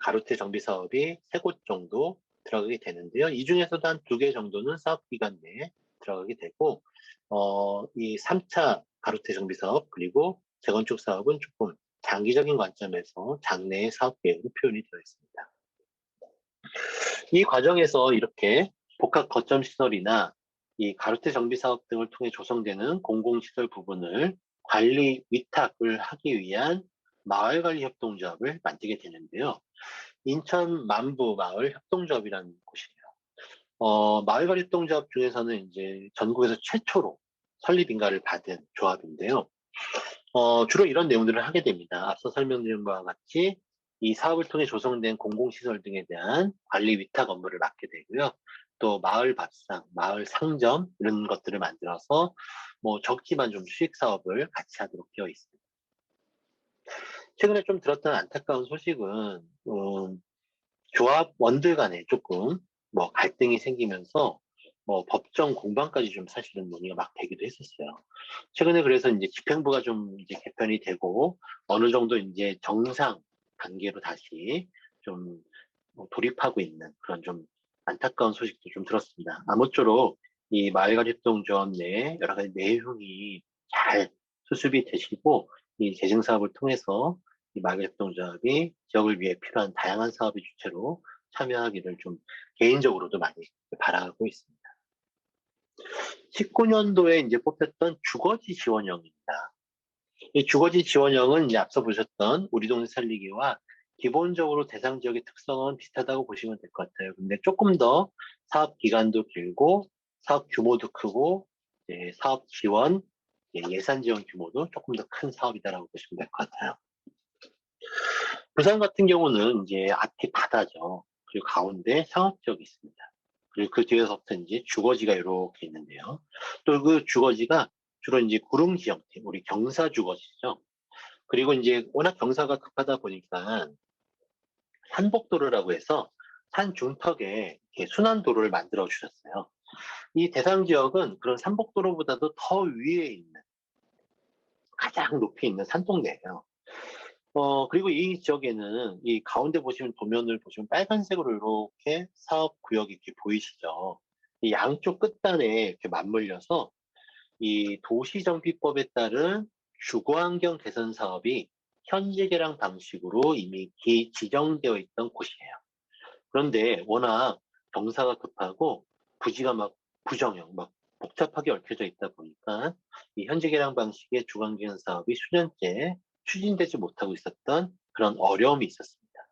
[SPEAKER 2] 가로태 정비 사업이 3곳 정도 들어가게 되는데요. 이 중에서도 한 2개 정도는 사업 기간 내에 들어가게 되고, 이 3차 가로태 정비 사업, 그리고 재건축 사업은 조금 장기적인 관점에서 장래의 사업 계획으로 표현이 되어 있습니다. 이 과정에서 이렇게 복합 거점 시설이나 이 가로태 정비 사업 등을 통해 조성되는 공공시설 부분을 관리 위탁을 하기 위한 마을관리협동조합을 만들게 되는데요. 인천 만부 마을협동조합이라는 곳이에요. 마을관리협동조합 중에서는 이제 전국에서 최초로 설립인가를 받은 조합인데요. 주로 이런 내용들을 하게 됩니다. 앞서 설명드린 바와 같이 이 사업을 통해 조성된 공공시설 등에 대한 관리 위탁 업무를 맡게 되고요. 또 마을 밥상, 마을 상점 이런 것들을 만들어서 뭐 적지만 좀 수익 사업을 같이 하도록 되어 있습니다. 최근에 좀 들었던 안타까운 소식은 조합원들 간에 조금 뭐 갈등이 생기면서 뭐 법정 공방까지 좀 사실은 논의가 막 되기도 했었어요. 최근에 그래서 이제 집행부가 좀 이제 개편이 되고 어느 정도 이제 정상 단계로 다시 좀 돌입하고 있는 그런 좀 안타까운 소식도 좀 들었습니다. 아무쪼록 이 마을관리협동조합 내 여러 가지 내용이 잘 수습이 되시고 이 재생 사업을 통해서 이 마을관리협동조합이 지역을 위해 필요한 다양한 사업의 주체로 참여하기를 좀 개인적으로도 많이 바라고 있습니다. 19년도에 이제 뽑혔던 주거지 지원형입니다. 이 주거지 지원형은 이제 앞서 보셨던 우리 동네 살리기와 기본적으로 대상 지역의 특성은 비슷하다고 보시면 될 것 같아요. 근데 조금 더 사업 기간도 길고 사업 규모도 크고 사업 지원, 예산 지원 규모도 조금 더 큰 사업이다라고 보시면 될 것 같아요. 부산 같은 경우는 이제 앞이 바다죠. 그리고 가운데 상업지역이 있습니다. 그리고 그 뒤에서부터 이제 주거지가 이렇게 있는데요. 또 그 주거지가 주로 이제 구릉 지역, 우리 경사 주거지죠. 그리고 이제 워낙 경사가 급하다 보니까 산복도로라고 해서 산 중턱에 이렇게 순환도로를 만들어 주셨어요. 이 대상 지역은 그런 산복도로보다도 더 위에 있는 가장 높이 있는 산동네예요. 그리고 이 지역에는 이 가운데 보시면 도면을 보시면 빨간색으로 이렇게 사업 구역이 이렇게 보이시죠? 이 양쪽 끝단에 이렇게 맞물려서 이 도시정비법에 따른 주거환경 개선 사업이 현지 개량 방식으로 이미 지정되어 있던 곳이에요. 그런데 워낙 경사가 급하고 부지가 막 부정형, 막 복잡하게 얽혀져 있다 보니까 이 현지 개량 방식의 주거환경 사업이 수년째 추진되지 못하고 있었던 그런 어려움이 있었습니다.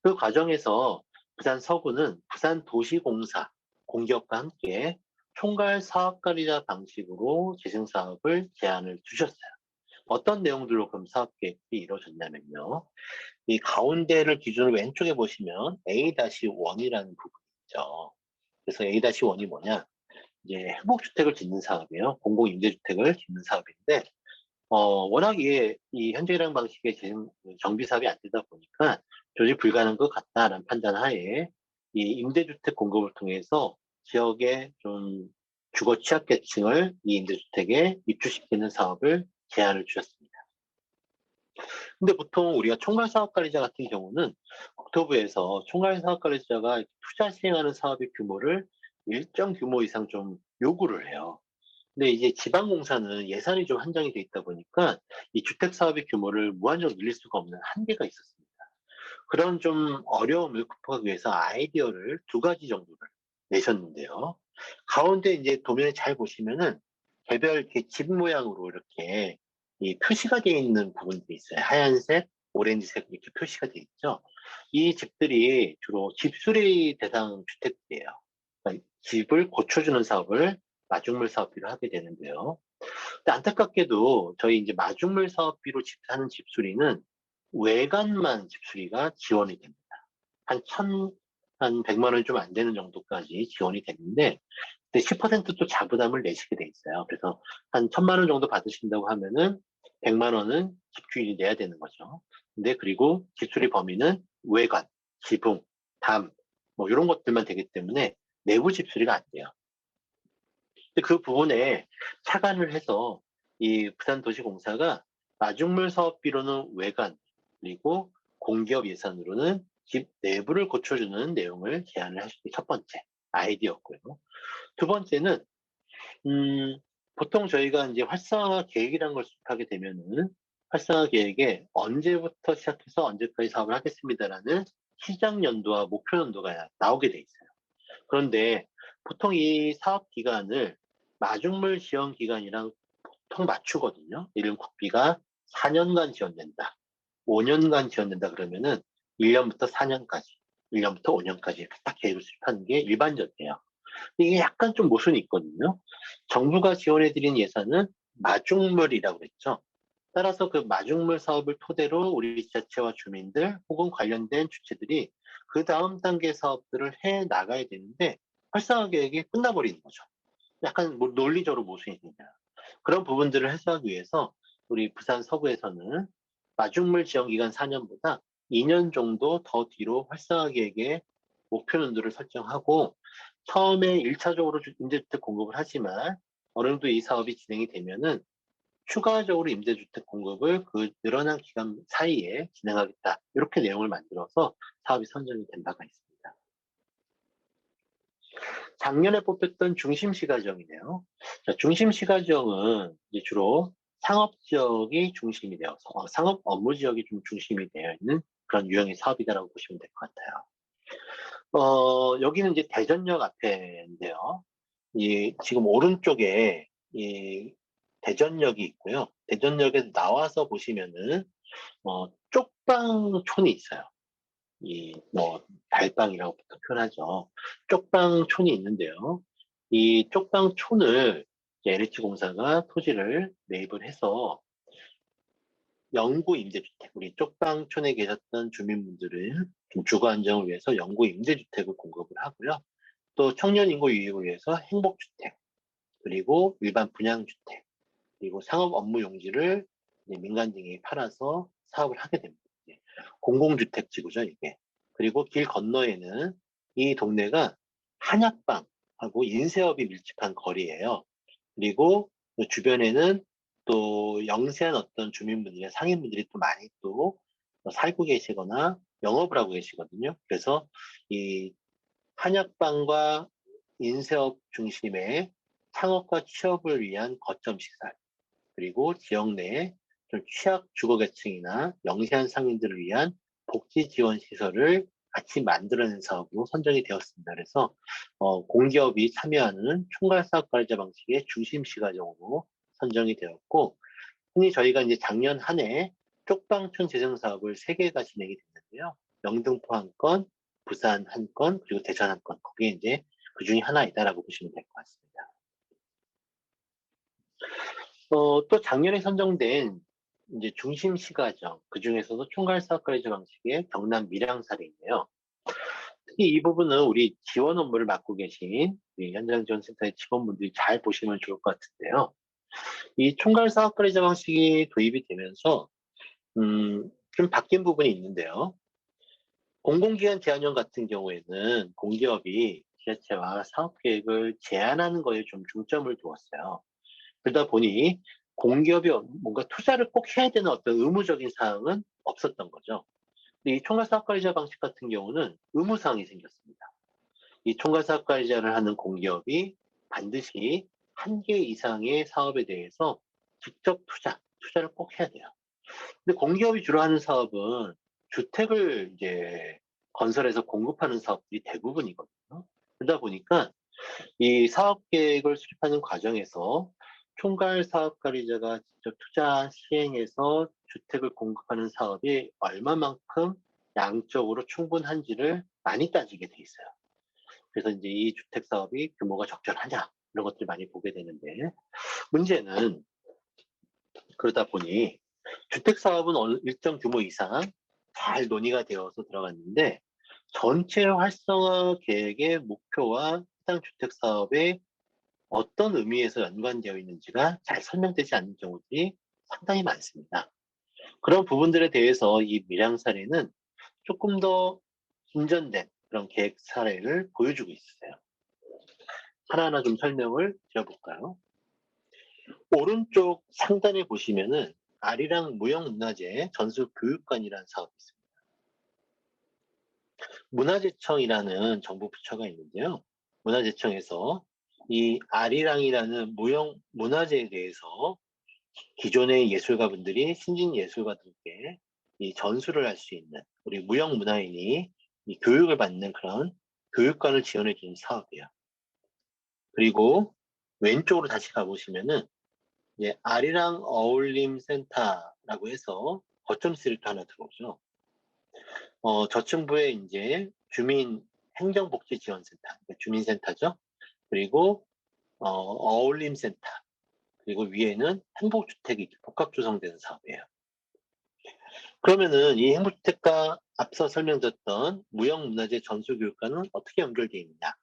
[SPEAKER 2] 그 과정에서 부산 서구는 부산도시공사 공기업과 함께 총괄 사업관리자 방식으로 재생 사업을 제안을 주셨어요. 어떤 내용들로 그럼 사업 계획이 이루어졌냐면요. 이 가운데를 기준으로 왼쪽에 보시면 A-1이라는 부분이 있죠. 그래서 A-1이 뭐냐? 이제 행복주택을 짓는 사업이에요. 공공임대주택을 짓는 사업인데, 워낙 이 현재랑 방식의 정비 사업이 안 되다 보니까 조직 불가능한 것 같다라는 판단 하에 이 임대주택 공급을 통해서 지역의 좀 주거 취약계층을 이 임대주택에 입주시키는 사업을 제안을 주셨습니다. 근데 보통 우리가 총괄사업관리자 같은 경우는 국토부에서 총괄사업관리자가 투자 시행하는 사업의 규모를 일정 규모 이상 좀 요구를 해요. 근데 이제 지방공사는 예산이 좀 한정이 돼 있다 보니까 이 주택 사업의 규모를 무한정으로 늘릴 수가 없는 한계가 있었습니다. 그런 좀 어려움을 극복하기 위해서 아이디어를 두 가지 정도를 내셨는데요. 가운데 이제 도면에 잘 보시면은 개별 이렇게 집 모양으로 이렇게 이 표시가 되어 있는 부분들이 있어요. 하얀색, 오렌지색 이렇게 표시가 되어 있죠. 이 집들이 주로 집수리 대상 주택들이에요. 그러니까 집을 고쳐주는 사업을 마중물 사업비로 하게 되는데요. 근데 안타깝게도 저희 이제 마중물 사업비로 하는 집수리는 외관만 집수리가 지원이 됩니다. 한 100만 원이 좀 안 되는 정도까지 지원이 됐는데, 10%또 자부담을 내시게 돼 있어요. 그래서 한 1,000만 원 정도 받으신다고 하면은 100만 원은 집주인이 내야 되는 거죠. 근데 그리고 집수리 범위는 외관, 지붕, 담, 뭐 이런 것들만 되기 때문에 내부 집수리가 안 돼요. 근데 그 부분에 착안을 해서 이 부산도시공사가 마중물 사업비로는 외관, 그리고 공기업 예산으로는 집 내부를 고쳐주는 내용을 제안을 하신 게 첫 번째 아이디어였고요. 두 번째는 보통 저희가 이제 활성화 계획이라는 걸 수립하게 되면은 활성화 계획에 언제부터 시작해서 언제까지 사업을 하겠습니다라는 시작 연도와 목표 연도가 나오게 돼 있어요. 그런데 보통 이 사업 기간을 마중물 지원 기간이랑 통 맞추거든요. 이름 국비가 4년간 지원된다. 5년간 지원된다 그러면은 1년부터 4년까지, 1년부터 5년까지 이렇게 딱 계획을 수립하는 게 일반적이에요. 이게 약간 좀 모순이 있거든요. 정부가 지원해드린 예산은 마중물이라고 그랬죠. 따라서 그 마중물 사업을 토대로 우리 지자체와 주민들 혹은 관련된 주체들이 그 다음 단계 사업들을 해 나가야 되는데 활성화 계획이 끝나버리는 거죠. 약간 논리적으로 모순이 됩니다. 그런 부분들을 해소하기 위해서 우리 부산 서구에서는 마중물 지원 기간 4년보다 2년 정도 더 뒤로 활성화 계획의 목표 연도를 설정하고 처음에 1차적으로 임대주택 공급을 하지만 어느 정도 이 사업이 진행이 되면은 추가적으로 임대주택 공급을 그 늘어난 기간 사이에 진행하겠다. 이렇게 내용을 만들어서 사업이 선정이 된 바가 있습니다. 작년에 뽑혔던 중심시가정이네요. 자, 중심시가정은 이제 주로 상업 지역이 중심이 되어서 상업 업무 지역이 좀 중심이 되어 있는 그런 유형의 사업이다라고 보시면 될 것 같아요. 여기는 이제 대전역 앞에인데요. 지금 오른쪽에 이 대전역이 있고요. 대전역에서 나와서 보시면은 쪽방촌이 있어요. 달방이라고 표현하죠. 쪽방촌이 있는데요. 이 쪽방촌을 LH공사가 토지를 매입을 해서 영구 임대주택, 우리 쪽방촌에 계셨던 주민분들은 좀 주거 안정을 위해서 영구 임대주택을 공급을 하고요. 또 청년 인구 유입을 위해서 행복주택, 그리고 일반 분양주택, 그리고 상업 업무 용지를 민간 등에 팔아서 사업을 하게 됩니다. 공공주택 지구죠, 이게. 그리고 길 건너에는 이 동네가 한약방하고 인쇄업이 밀집한 거리예요. 그리고 그 주변에는 또 영세한 어떤 주민분들의 상인분들이 또 많이 또 살고 계시거나 영업을 하고 계시거든요. 그래서 이 한약방과 인쇄업 중심의 창업과 취업을 위한 거점 시설, 그리고 지역 내에 좀 취약 주거계층이나 영세한 상인들을 위한 복지 지원 시설을 같이 만들어낸 사업으로 선정이 되었습니다. 그래서 공기업이 참여하는 총괄사업관리자 방식의 중심 시가정으로 선정이 되었고, 흔히 저희가 이제 작년 한 해 쪽방촌 재생 사업을 3개가 진행이 됐는데요. 영등포 한 건, 부산 한 건, 그리고 대전 한 건. 그게 이제 그 중에 하나이다라고 보시면 될 것 같습니다. 또 작년에 선정된 이제 중심 시가정, 그 중에서도 총괄사업관리자 방식의 경남 밀양 사례인데요. 특히 이 부분은 우리 지원 업무를 맡고 계신 우리 현장지원센터의 직원분들이 잘 보시면 좋을 것 같은데요. 이 총괄사업관리자 방식이 도입이 되면서 좀 바뀐 부분이 있는데요. 공공기관 제한형 같은 경우에는 공기업이 지자체와 사업계획을 제안하는 거에 좀 중점을 두었어요. 그러다 보니 공기업이 뭔가 투자를 꼭 해야 되는 어떤 의무적인 사항은 없었던 거죠. 근데 이 총괄사업관리자 방식 같은 경우는 의무사항이 생겼습니다. 이 총괄사업관리자를 하는 공기업이 반드시 1개 이상의 사업에 대해서 직접 투자를 꼭 해야 돼요. 근데 공기업이 주로 하는 사업은 주택을 이제 건설해서 공급하는 사업들이 대부분이거든요. 그러다 보니까 이 사업 계획을 수립하는 과정에서 총괄 사업관리자가 직접 투자 시행해서 주택을 공급하는 사업이 얼마만큼 양적으로 충분한지를 많이 따지게 돼 있어요. 그래서 이제 이 주택 사업이 규모가 적절하냐 이런 것들 많이 보게 되는데, 문제는 그러다 보니 주택 사업은 어느 일정 규모 이상 잘 논의가 되어서 들어갔는데 전체 활성화 계획의 목표와 해당 주택 사업의 어떤 의미에서 연관되어 있는지가 잘 설명되지 않는 경우들이 상당히 많습니다. 그런 부분들에 대해서 이 밀양 사례는 조금 더 진전된 그런 계획 사례를 보여주고 있어요. 하나하나 좀 설명을 드려볼까요? 오른쪽 상단에 보시면은 아리랑 무형문화재 전수교육관이라는 사업이 있습니다. 문화재청이라는 정부 부처가 있는데요. 문화재청에서 이 아리랑이라는 무형 문화재에 대해서 기존의 예술가분들이 신진 예술가들께 이 전수를 할 수 있는 우리 무형 문화인이 이 교육을 받는 그런 교육관을 지원해 주는 사업이에요. 그리고 왼쪽으로 다시 가보시면은 아리랑 어울림 센터라고 해서 거점 C를 또 하나 들어오죠. 저층부에 이제 주민 행정복지지원센터, 그러니까 주민센터죠. 그리고 어울림센터, 그리고 위에는 행복주택이 복합 조성되는 사업이에요. 그러면은 이 행복주택과 앞서 설명드렸던 무형문화재 전수교육과는 어떻게 연결되어 있느냐?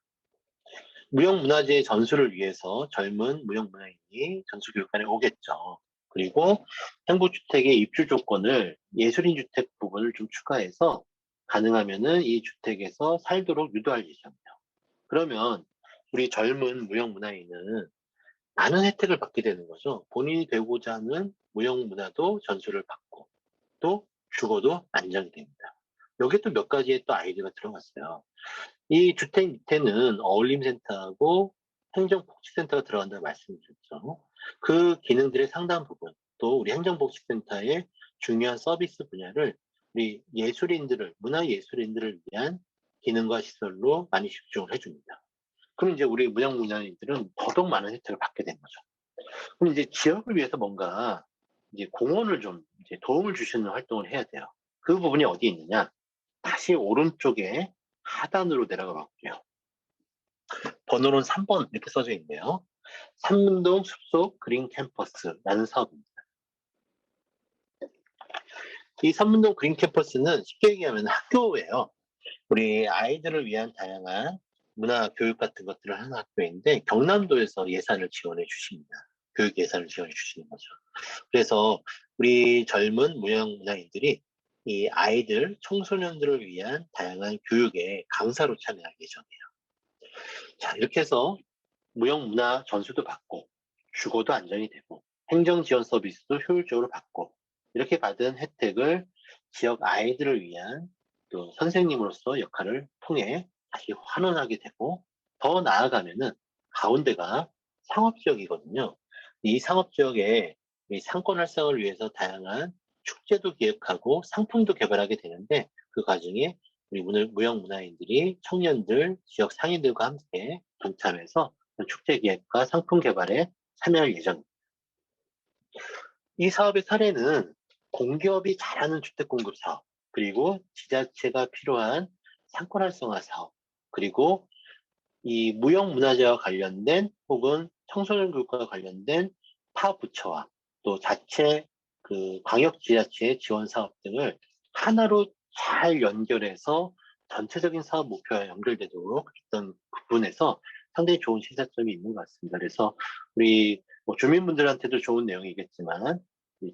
[SPEAKER 2] 무형문화재 전수를 위해서 젊은 무형문화인이 전수교육관에 오겠죠. 그리고 행복주택의 입주 조건을 예술인 주택 부분을 좀 추가해서 가능하면은 이 주택에서 살도록 유도할 예정이에요. 그러면 우리 젊은 무형문화인은 많은 혜택을 받게 되는 거죠. 본인이 되고자 하는 무형문화도 전수를 받고 또 주거도 안정이 됩니다. 여기에 또 몇 가지의 또 아이디어가 들어갔어요. 이 주택 밑에는 어울림센터하고 행정복지센터가 들어간다고 말씀드렸죠. 그 기능들의 상당 부분, 또 우리 행정복지센터의 중요한 서비스 분야를 우리 예술인들을, 문화예술인들을 위한 기능과 시설로 많이 집중을 해줍니다. 그럼 이제 우리 무형문화인들은 더더욱 많은 혜택을 받게 된 거죠. 그럼 이제 지역을 위해서 뭔가 이제 공헌을 좀 이제 도움을 주시는 활동을 해야 돼요. 그 부분이 어디 있느냐? 다시 오른쪽에 하단으로 내려가 볼게요. 번호는 3번 이렇게 써져 있네요. 삼문동 숲속 그린 캠퍼스라는 사업입니다. 이 삼문동 그린 캠퍼스는 쉽게 얘기하면 학교예요. 우리 아이들을 위한 다양한 문화 교육 같은 것들을 하는 학교인데 경남도에서 예산을 지원해 주십니다. 교육 예산을 지원해 주시는 거죠. 그래서 우리 젊은 무형문화인들이 이 아이들, 청소년들을 위한 다양한 교육에 강사로 참여할 예정이에요. 자, 이렇게 해서 무형문화 전수도 받고 주거도 안정이 되고 행정 지원 서비스도 효율적으로 받고 이렇게 받은 혜택을 지역 아이들을 위한 또 선생님으로서 역할을 통해 다시 환원하게 되고 더 나아가면은 가운데가 상업지역이거든요. 이 상업지역에 이 상권 활성을 위해서 다양한 축제도 기획하고 상품도 개발하게 되는데 그 과정에 우리 무형문화인들이 청년들, 지역 상인들과 함께 동참해서 축제 기획과 상품 개발에 참여할 예정입니다. 이 사업의 사례는 공기업이 잘하는 주택 공급 사업, 그리고 지자체가 필요한 상권 활성화 사업, 그리고 이 무형문화재와 관련된 혹은 청소년 교육과 관련된 타 부처와 또 자체 그 광역지자체의 지원 사업 등을 하나로 잘 연결해서 전체적인 사업 목표와 연결되도록 했던 부분에서 상당히 좋은 시사점이 있는 것 같습니다. 그래서 우리 주민분들한테도 좋은 내용이겠지만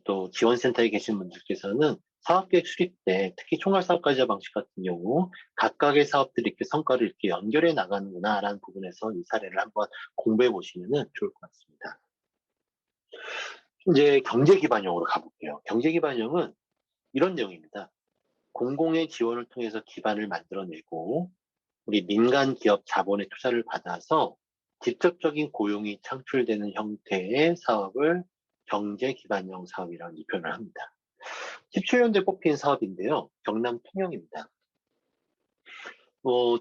[SPEAKER 2] 또 지원센터에 계신 분들께서는 사업계획 수립 때 특히 총괄사업가이자 방식 같은 경우 각각의 사업들이 이렇게 성과를 이렇게 연결해 나가는구나라는 부분에서 이 사례를 한번 공부해 보시면 좋을 것 같습니다. 이제 경제기반형으로 가볼게요. 경제기반형은 이런 내용입니다. 공공의 지원을 통해서 기반을 만들어내고 우리 민간 기업 자본의 투자를 받아서 직접적인 고용이 창출되는 형태의 사업을 경제기반형 사업이라고 이 표현을 합니다. 17년도에 뽑힌 사업인데요. 경남 통영입니다.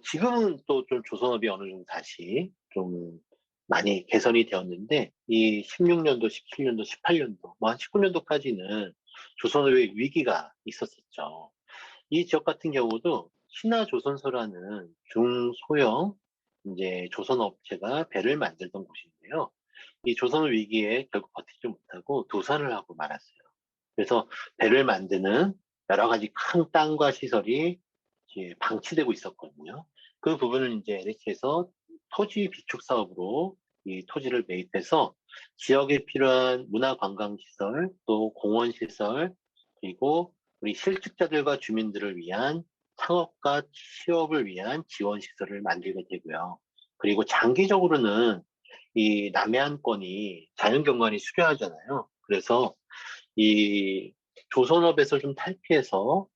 [SPEAKER 2] 지금은 또 좀 조선업이 어느 정도 다시 좀 많이 개선이 되었는데, 이 16년도, 17년도, 18년도, 뭐 한 19년도까지는 조선업의 위기가 있었었죠. 이 지역 같은 경우도 신화조선소라는 중소형 이제 조선업체가 배를 만들던 곳인데요. 이 조선업 위기에 결국 버티지 못하고 도산을 하고 말았어요. 그래서 배를 만드는 여러 가지 큰 땅과 시설이 이제 방치되고 있었거든요. 그 부분을 이제 LH에서 토지 비축 사업으로 이 토지를 매입해서 지역에 필요한 문화관광시설, 또 공원시설, 그리고 우리 실직자들과 주민들을 위한 창업과 취업을 위한 지원시설을 만들게 되고요. 그리고 장기적으로는 이 남해안권이 자연경관이 수려하잖아요. 그래서 이 조선업에서 좀 탈피해서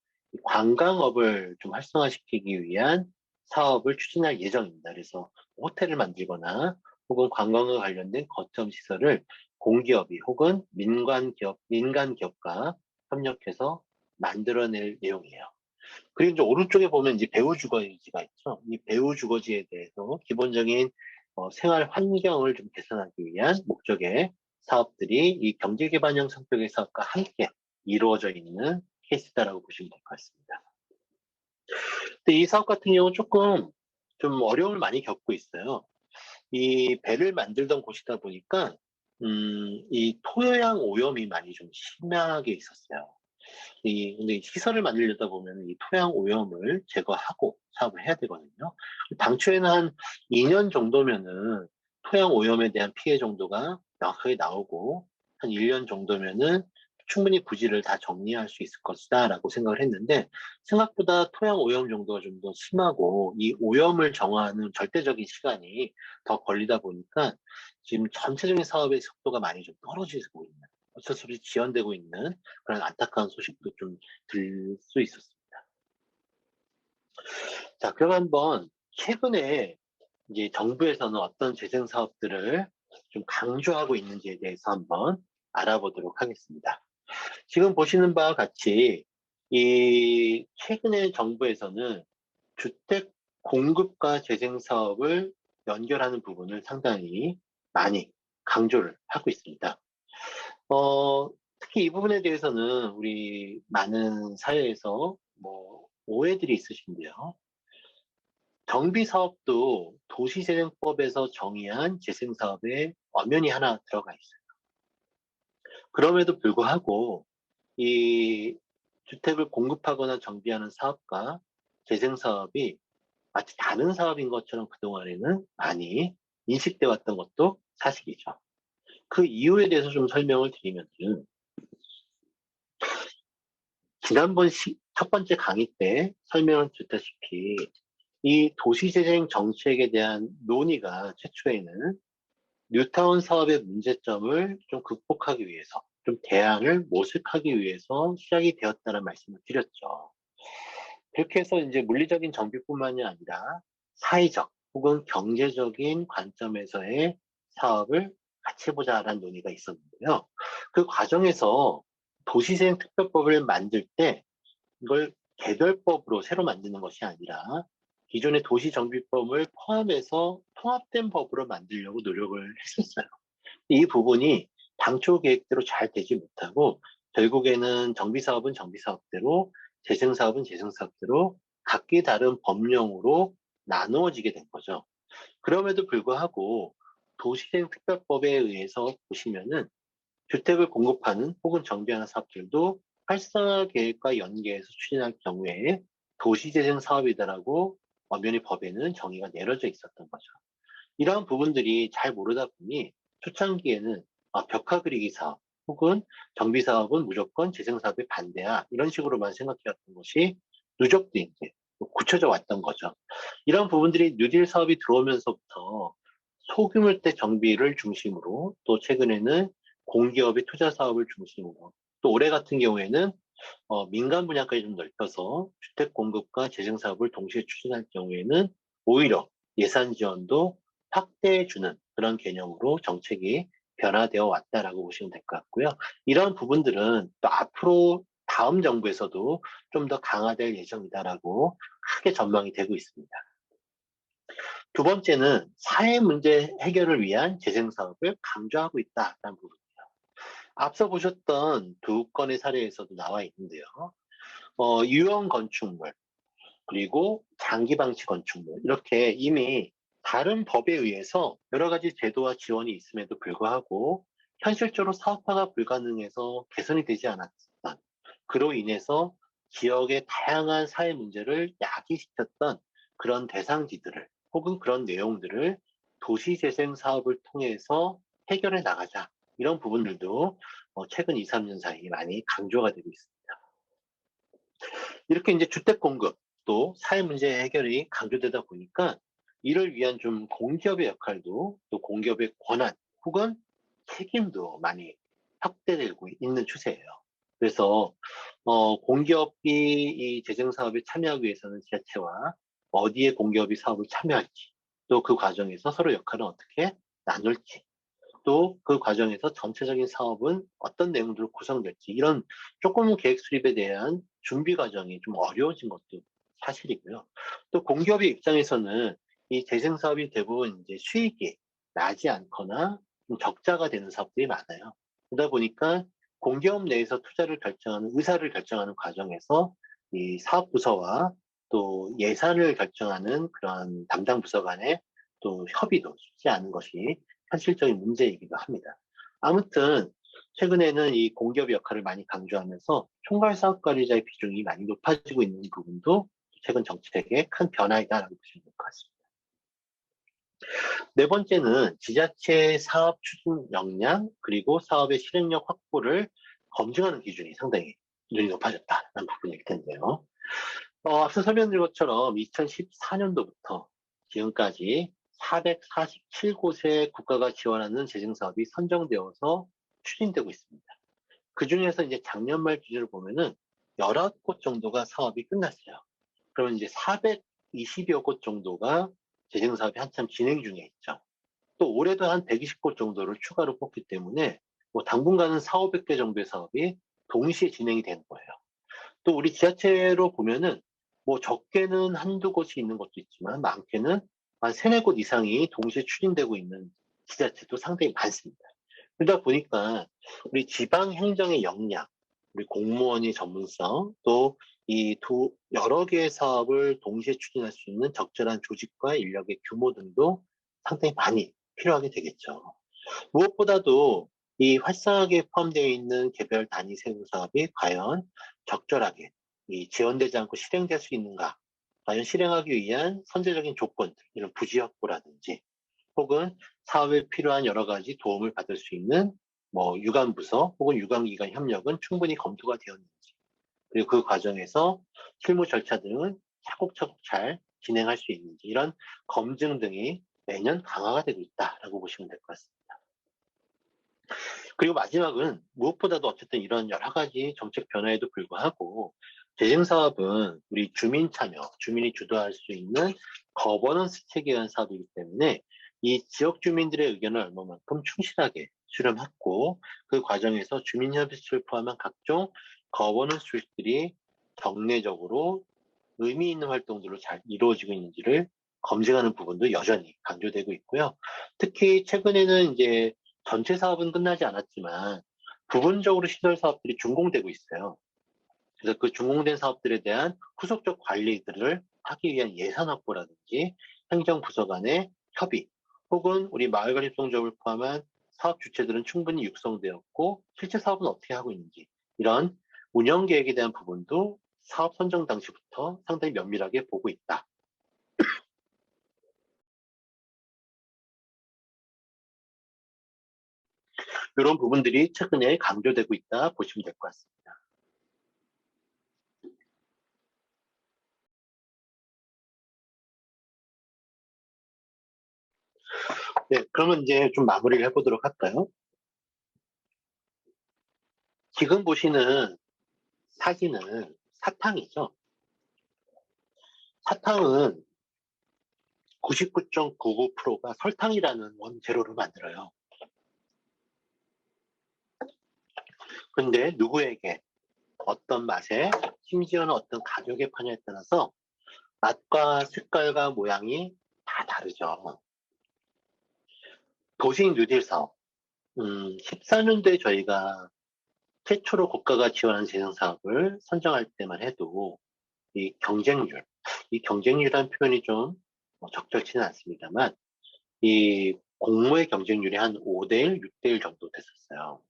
[SPEAKER 2] 관광업을 좀 활성화시키기 위한 사업을 추진할 예정입니다. 그래서 호텔을 만들거나 혹은 관광과 관련된 거점 시설을 공기업이 혹은 민간 기업과 협력해서 만들어낼 내용이에요. 그리고 이제 오른쪽에 보면 이제 배후 주거지가 있죠. 이 배후 주거지에 대해서 기본적인 생활 환경을 좀 개선하기 위한 목적의 사업들이 이 경제기반형 성격의 사업과 함께 이루어져 있는 케이스다라고 보시면 될 것 같습니다. 근데 이 사업 같은 경우는 조금 좀 어려움을 많이 겪고 있어요. 이 배를 만들던 곳이다 보니까 이 토양 오염이 많이 좀 심하게 있었어요. 근데 시설을 만들려다 보면 이 토양 오염을 제거하고 사업을 해야 되거든요. 당초에는 한 2년 정도면은 토양 오염에 대한 피해 정도가 명확하게 나오고, 한 1년 정도면은 충분히 부지를 다 정리할 수 있을 것이다라고 생각을 했는데, 생각보다 토양 오염 정도가 좀 더 심하고 이 오염을 정화하는 절대적인 시간이 더 걸리다 보니까 지금 전체적인 사업의 속도가 많이 좀 떨어지고 있는, 어쩔 수 없이 지연되고 있는 그런 안타까운 소식도 좀 들 수 있었습니다. 자, 그럼 한번 최근에 이제 정부에서는 어떤 재생 사업들을 좀 강조하고 있는지에 대해서 한번 알아보도록 하겠습니다. 지금 보시는 바와 같이 이 최근에 정부에서는 주택 공급과 재생 사업을 연결하는 부분을 상당히 많이 강조를 하고 있습니다. 특히 이 부분에 대해서는 우리 많은 사회에서 뭐 오해들이 있으신데요. 정비 사업도 도시재생법에서 정의한 재생 사업에 엄연히 하나 들어가 있어요. 그럼에도 불구하고 이 주택을 공급하거나 정비하는 사업과 재생 사업이 마치 다른 사업인 것처럼 그동안에는 많이 인식돼 왔던 것도 사실이죠. 그 이유에 대해서 좀 설명을 드리면은, 지난번 첫 번째 강의 때 설명을 드렸다시피 이 도시재생 정책에 대한 논의가 최초에는 뉴타운 사업의 문제점을 좀 극복하기 위해서, 좀 대안을 모색하기 위해서 시작이 되었다는 말씀을 드렸죠. 그렇게 해서 이제 물리적인 정비뿐만이 아니라 사회적 혹은 경제적인 관점에서의 사업을 같이 해보자라는 논의가 있었는데요. 그 과정에서 도시재생 특별법을 만들 때 이걸 개별법으로 새로 만드는 것이 아니라 기존의 도시정비법을 포함해서 통합된 법으로 만들려고 노력을 했었어요. 이 부분이 당초 계획대로 잘 되지 못하고 결국에는 정비사업은 정비사업대로, 재생사업은 재생사업대로 각기 다른 법령으로 나누어지게 된 거죠. 그럼에도 불구하고 도시재생특별법에 의해서 보시면은 주택을 공급하는 혹은 정비하는 사업들도 활성화 계획과 연계해서 추진할 경우에 도시재생 사업이다라고 엄연히 법에는 정의가 내려져 있었던 거죠. 이러한 부분들이 잘 모르다 보니 초창기에는 벽화 그리기 사업 혹은 정비 사업은 무조건 재생 사업에 반대야, 이런 식으로만 생각해왔던 것이 누적돼 이제 굳혀져 왔던 거죠. 이런 부분들이 뉴딜 사업이 들어오면서부터 소규모대 정비를 중심으로, 또 최근에는 공기업의 투자 사업을 중심으로, 또 올해 같은 경우에는 민간 분야까지 좀 넓혀서 주택 공급과 재생 사업을 동시에 추진할 경우에는 오히려 예산 지원도 확대해주는 그런 개념으로 정책이 변화되어 왔다라고 보시면 될 것 같고요. 이런 부분들은 또 앞으로 다음 정부에서도 좀 더 강화될 예정이다라고 크게 전망이 되고 있습니다. 두 번째는 사회 문제 해결을 위한 재생 사업을 강조하고 있다라는 부분이에요. 앞서 보셨던 두 건의 사례에서도 나와 있는데요. 유형 건축물, 그리고 장기 방치 건축물, 이렇게 이미 다른 법에 의해서 여러 가지 제도와 지원이 있음에도 불구하고 현실적으로 사업화가 불가능해서 개선이 되지 않았던, 그로 인해서 지역의 다양한 사회 문제를 야기시켰던 그런 대상지들을 혹은 그런 내용들을 도시재생 사업을 통해서 해결해 나가자, 이런 부분들도 최근 2, 3년 사이 많이 강조가 되고 있습니다. 이렇게 이제 주택 공급 또 사회 문제 해결이 강조되다 보니까 이를 위한 좀 공기업의 역할도, 또 공기업의 권한 혹은 책임도 많이 확대되고 있는 추세예요. 그래서 공기업이 이 재생 사업에 참여하기 위해서는 지자체와 어디에 공기업이 사업을 참여할지, 또 그 과정에서 서로 역할을 어떻게 나눌지, 또 그 과정에서 전체적인 사업은 어떤 내용들로 구성될지, 이런 조금 계획 수립에 대한 준비 과정이 좀 어려워진 것도 사실이고요. 또 공기업의 입장에서는 이 재생 사업이 대부분 이제 수익이 나지 않거나 좀 적자가 되는 사업들이 많아요. 그러다 보니까 공기업 내에서 투자를 결정하는, 의사를 결정하는 과정에서 이 사업부서와 또 예산을 결정하는 그런 담당 부서 간의 또 협의도 쉽지 않은 것이 현실적인 문제이기도 합니다. 아무튼 최근에는 이 공기업의 역할을 많이 강조하면서 총괄 사업관리자의 비중이 많이 높아지고 있는 부분도 최근 정책의 큰 변화이다라고 보시면 될 것 같습니다. 네 번째는 지자체 사업 추진 역량 그리고 사업의 실행력 확보를 검증하는 기준이 상당히 눈이 높아졌다는 부분일 텐데요. 앞서 설명드린 것처럼 2014년도부터 지금까지 447곳의 국가가 지원하는 재생사업이 선정되어서 추진되고 있습니다. 그 중에서 이제 작년 말 기준으로 보면은 19곳 정도가 사업이 끝났어요. 그러면 이제 420여 곳 정도가 재생사업이 한참 진행 중에 있죠. 또 올해도 한 120곳 정도를 추가로 뽑기 때문에 뭐 당분간은 4, 500개 정도의 사업이 동시에 진행이 되는 거예요. 또 우리 지자체로 보면은 뭐 적게는 한두 곳이 있는 것도 있지만 많게는 한 세네 곳 이상이 동시에 추진되고 있는 지자체도 상당히 많습니다. 그러다 보니까 우리 지방 행정의 역량, 우리 공무원의 전문성, 또 이 여러 개의 사업을 동시에 추진할 수 있는 적절한 조직과 인력의 규모 등도 상당히 많이 필요하게 되겠죠. 무엇보다도 이 활성화계에 포함되어 있는 개별 단위 세부 사업이 과연 적절하게 이 지원되지 않고 실행될 수 있는가? 과연 실행하기 위한 선제적인 조건들, 이런 부지 확보라든지, 혹은 사업에 필요한 여러 가지 도움을 받을 수 있는 뭐 유관부서 혹은 유관기관 협력은 충분히 검토가 되었는지, 그리고 그 과정에서 실무 절차 등은 차곡차곡 잘 진행할 수 있는지, 이런 검증 등이 매년 강화가 되고 있다라고 보시면 될 것 같습니다. 그리고 마지막은 무엇보다도 어쨌든 이런 여러 가지 정책 변화에도 불구하고 재생사업은 우리 주민 참여, 주민이 주도할 수 있는 거버넌스 체계에 의한 사업이기 때문에 이 지역 주민들의 의견을 얼마만큼 충실하게 수렴하고 그 과정에서 주민협의체를 포함한 각종 거버넌스 조직들이 정례적으로 의미 있는 활동들로 잘 이루어지고 있는지를 검증하는 부분도 여전히 강조되고 있고요. 특히 최근에는 이제 전체 사업은 끝나지 않았지만 부분적으로 시설 사업들이 준공되고 있어요. 그래서 그 준공된 사업들에 대한 후속적 관리들을 하기 위한 예산 확보라든지 행정부서 간의 협의, 혹은 우리 마을관리협동조합을 포함한 사업 주체들은 충분히 육성되었고 실제 사업은 어떻게 하고 있는지, 이런 운영 계획에 대한 부분도 사업 선정 당시부터 상당히 면밀하게 보고 있다. 이런 부분들이 최근에 강조되고 있다 보시면 될 것 같습니다. 네, 그러면 이제 좀 마무리를 해보도록 할까요? 지금 보시는 사진은 사탕이죠. 사탕은 99.99%가 설탕이라는 원재료로 만들어요. 근데 누구에게, 어떤 맛에, 심지어는 어떤 가격에 파냐에 따라서 맛과 색깔과 모양이 다 다르죠. 도시 뉴딜 사업, 14년도에 저희가 최초로 국가가 지원한 재생 사업을 선정할 때만 해도 이 경쟁률, 이 경쟁률이라는 표현이 좀 적절치는 않습니다만 이 공모의 경쟁률이 한 5대1, 6대1 정도 됐었어요.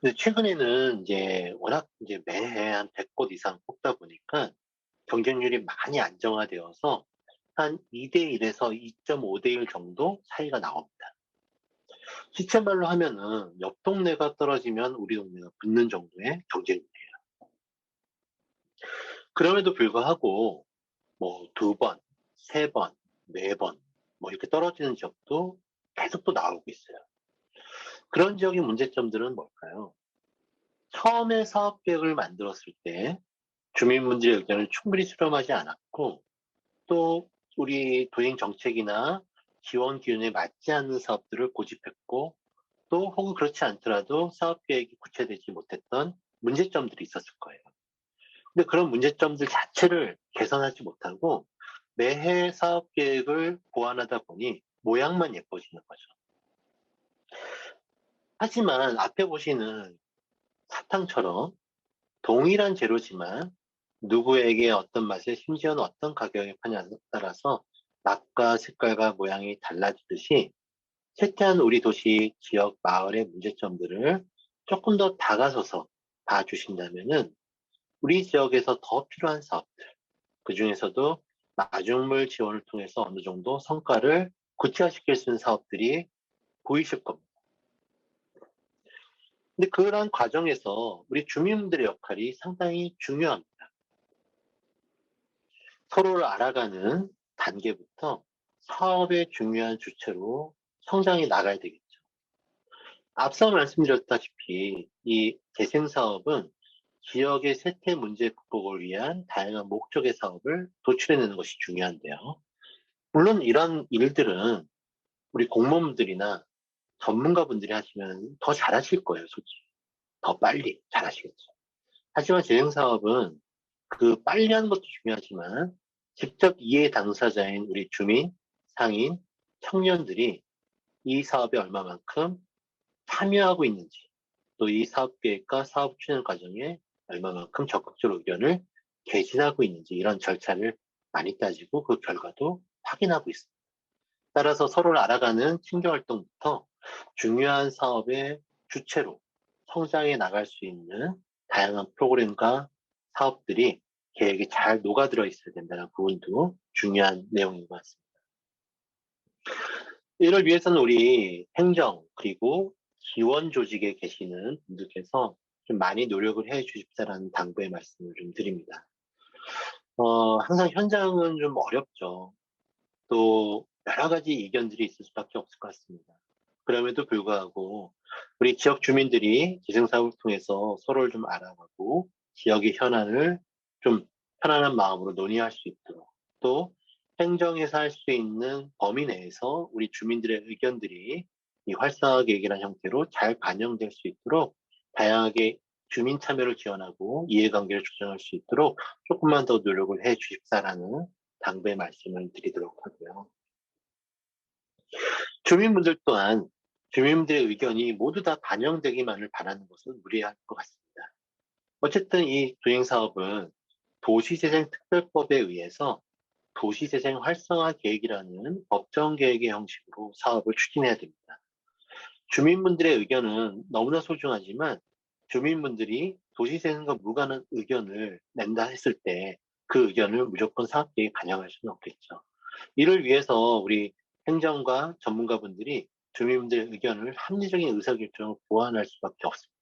[SPEAKER 2] 근데 최근에는 이제 워낙 이제 매해 한 100곳 이상 뽑다 보니까 경쟁률이 많이 안정화되어서 한 2대1에서 2.5대1 정도 차이가 나옵니다. 시체말로 하면은 옆 동네가 떨어지면 우리 동네가 붙는 정도의 경쟁률이에요. 그럼에도 불구하고 뭐 2번, 3번, 4번 뭐 이렇게 떨어지는 지역도 계속 또 나오고 있어요. 그런 지역의 문제점들은 뭘까요? 처음에 사업 계획을 만들었을 때 주민분들의 의견을 충분히 수렴하지 않았고, 또 우리 도행 정책이나 지원 기준에 맞지 않는 사업들을 고집했고, 또 혹은 그렇지 않더라도 사업 계획이 구체되지 못했던 문제점들이 있었을 거예요. 근데 그런 문제점들 자체를 개선하지 못하고 매해 사업 계획을 보완하다 보니 모양만 예뻐지는 거죠. 하지만 앞에 보시는 사탕처럼 동일한 재료지만 누구에게 어떤 맛에 심지어는 어떤 가격에 파냐에 따라서 맛과 색깔과 모양이 달라지듯이 쇠퇴한 우리 도시, 지역, 마을의 문제점들을 조금 더 다가서서 봐주신다면은 우리 지역에서 더 필요한 사업들, 그중에서도 마중물 지원을 통해서 어느 정도 성과를 구체화시킬 수 있는 사업들이 보이실 겁니다. 근데 그러한 과정에서 우리 주민들의 역할이 상당히 중요합니다. 서로를 알아가는 단계부터 사업의 중요한 주체로 성장해 나가야 되겠죠. 앞서 말씀드렸다시피 이 재생사업은 지역의 세태 문제 극복을 위한 다양한 목적의 사업을 도출해내는 것이 중요한데요. 물론 이런 일들은 우리 공무원들이나 전문가분들이 하시면 더 잘하실 거예요, 솔직히. 더 빨리 잘하시겠죠. 하지만 재생사업은 그 빨리 하는 것도 중요하지만 직접 이해 당사자인 우리 주민, 상인, 청년들이 이 사업에 얼마만큼 참여하고 있는지, 또 이 사업 계획과 사업 추진 과정에 얼마만큼 적극적으로 의견을 개진하고 있는지 이런 절차를 많이 따지고 그 결과도 확인하고 있습니다. 따라서 서로를 알아가는 친교활동부터 중요한 사업의 주체로 성장해 나갈 수 있는 다양한 프로그램과 사업들이 계획에 잘 녹아들어 있어야 된다는 부분도 중요한 내용인 것 같습니다. 이를 위해서는 우리 행정 그리고 지원 조직에 계시는 분들께서 좀 많이 노력을 해 주십사라는 당부의 말씀을 좀 드립니다. 항상 현장은 좀 어렵죠. 또 여러 가지 이견들이 있을 수밖에 없을 것 같습니다. 그럼에도 불구하고 우리 지역 주민들이 재생사업을 통해서 서로를 좀 알아가고 지역의 현안을 좀 편안한 마음으로 논의할 수 있도록 또 행정에서 할 수 있는 범위 내에서 우리 주민들의 의견들이 이 활성화 계획이라는 형태로 잘 반영될 수 있도록 다양하게 주민 참여를 지원하고 이해관계를 조정할 수 있도록 조금만 더 노력을 해 주십사라는 당부의 말씀을 드리도록 하고요. 주민분들 또한 주민들의 의견이 모두 다 반영되기만을 바라는 것은 무리할 것 같습니다. 어쨌든 이 도행사업은 도시재생특별법에 의해서 도시재생 활성화 계획이라는 법정 계획의 형식으로 사업을 추진해야 됩니다. 주민분들의 의견은 너무나 소중하지만 주민분들이 도시재생과 무관한 의견을 낸다 했을 때 그 의견을 무조건 사업계획에 반영할 수는 없겠죠. 이를 위해서 우리 행정과 전문가분들이 주민들의 의견을 합리적인 의사결정을 보완할 수밖에 없습니다.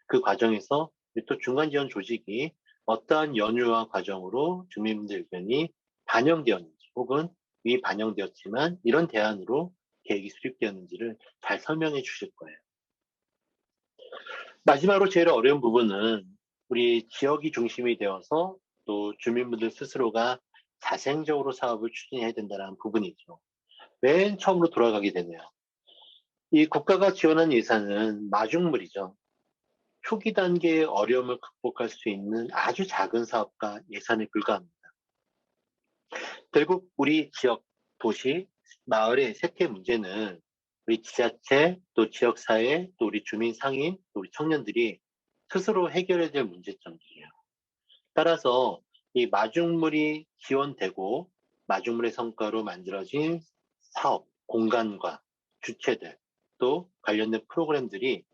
[SPEAKER 2] 그 과정에서 또 중간지원 조직이 어떠한 연유와 과정으로 주민들 의견이 반영되었는지 혹은 미반영되었지만 이런 대안으로 계획이 수립되었는지를 잘 설명해 주실 거예요. 마지막으로 제일 어려운 부분은 우리 지역이 중심이 되어서 또 주민분들 스스로가 자생적으로 사업을 추진해야 된다는 부분이죠. 맨 처음으로 돌아가게 되네요. 이 국가가 지원한 예산은 마중물이죠. 초기 단계의 어려움을 극복할 수 있는 아주 작은 사업과 예산에 불과합니다. 결국 우리 지역, 도시, 마을의 세태 문제는 우리 지자체, 또 지역사회, 또 우리 주민 상인, 또 우리 청년들이 스스로 해결해야 될 문제점이에요. 따라서 이 마중물이 지원되고 마중물의 성과로 만들어진 사업, 공간과 주체들, 또 관련된 프로그램들이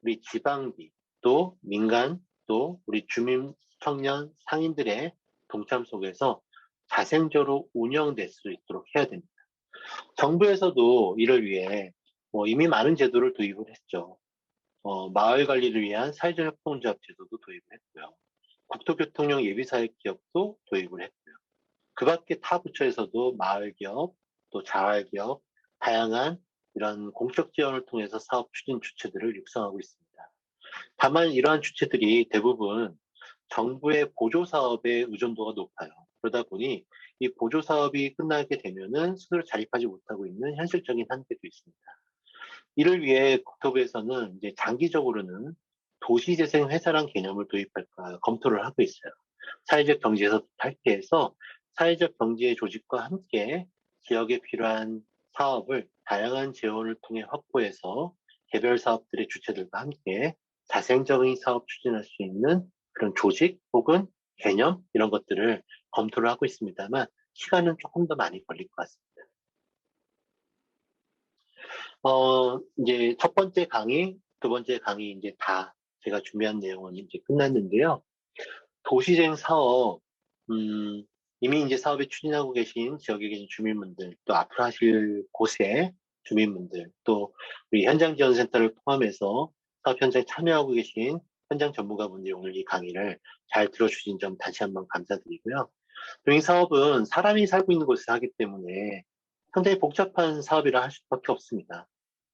[SPEAKER 2] 우리 지방비, 또 민간, 또 우리 주민, 청년, 상인들의 동참 속에서 자생적으로 운영될 수 있도록 해야 됩니다. 정부에서도 이를 위해 이미 많은 제도를 도입을 했죠. 마을 관리를 위한 사회적 협동조합 제도도 도입을 했고요. 국토교통용 예비사회 기업도 도입을 했고요. 그 밖에 타 부처에서도 마을 기업, 또 자활 기업, 다양한 이런 공적 지원을 통해서 사업 추진 주체들을 육성하고 있습니다. 다만 이러한 주체들이 대부분 정부의 보조 사업에 의존도가 높아요. 그러다 보니 이 보조 사업이 끝나게 되면은 스스로 자립하지 못하고 있는 현실적인 한계도 있습니다. 이를 위해 국토부에서는 이제 장기적으로는 도시재생 회사란 개념을 도입할까 검토를 하고 있어요. 사회적 경제에서 탈피해서 사회적 경제 조직과 함께 지역에 필요한 사업을 다양한 재원을 통해 확보해서 개별 사업들의 주체들과 함께 자생적인 사업 추진할 수 있는 그런 조직 혹은 개념 이런 것들을 검토를 하고 있습니다만 시간은 조금 더 많이 걸릴 것 같습니다. 이제 첫 번째 강의, 두 번째 강의 이제 다 제가 준비한 내용은 이제 끝났는데요. 도시재생 사업, 이미 이제 사업에 추진하고 계신 지역에 계신 주민분들, 또 앞으로 하실 곳의 주민분들, 또 우리 현장지원센터를 포함해서 사업 현장에 참여하고 계신 현장 전문가분들이 오늘 이 강의를 잘 들어주신 점 다시 한번 감사드리고요. 이 사업은 사람이 살고 있는 곳에서 하기 때문에 상당히 복잡한 사업이라 할 수밖에 없습니다.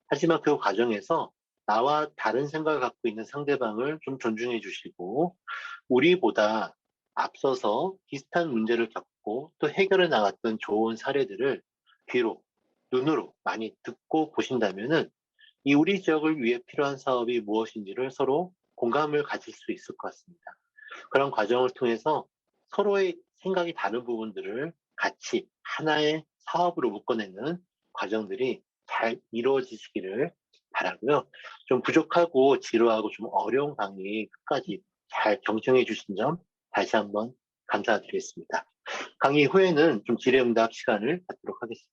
[SPEAKER 2] 하지만 그 과정에서 나와 다른 생각을 갖고 있는 상대방을 좀 존중해 주시고 우리보다 앞서서 비슷한 문제를 겪고 또 해결해 나갔던 좋은 사례들을 귀로, 눈으로 많이 듣고 보신다면은 이 우리 지역을 위해 필요한 사업이 무엇인지를 서로 공감을 가질 수 있을 것 같습니다. 그런 과정을 통해서 서로의 생각이 다른 부분들을 같이 하나의 사업으로 묶어내는 과정들이 잘 이루어지시기를 바라고요. 좀 부족하고 지루하고 좀 어려운 강의 끝까지 잘 경청해 주신 점 다시 한번 감사드리겠습니다. 강의 후에는 좀 질의응답 시간을 갖도록 하겠습니다.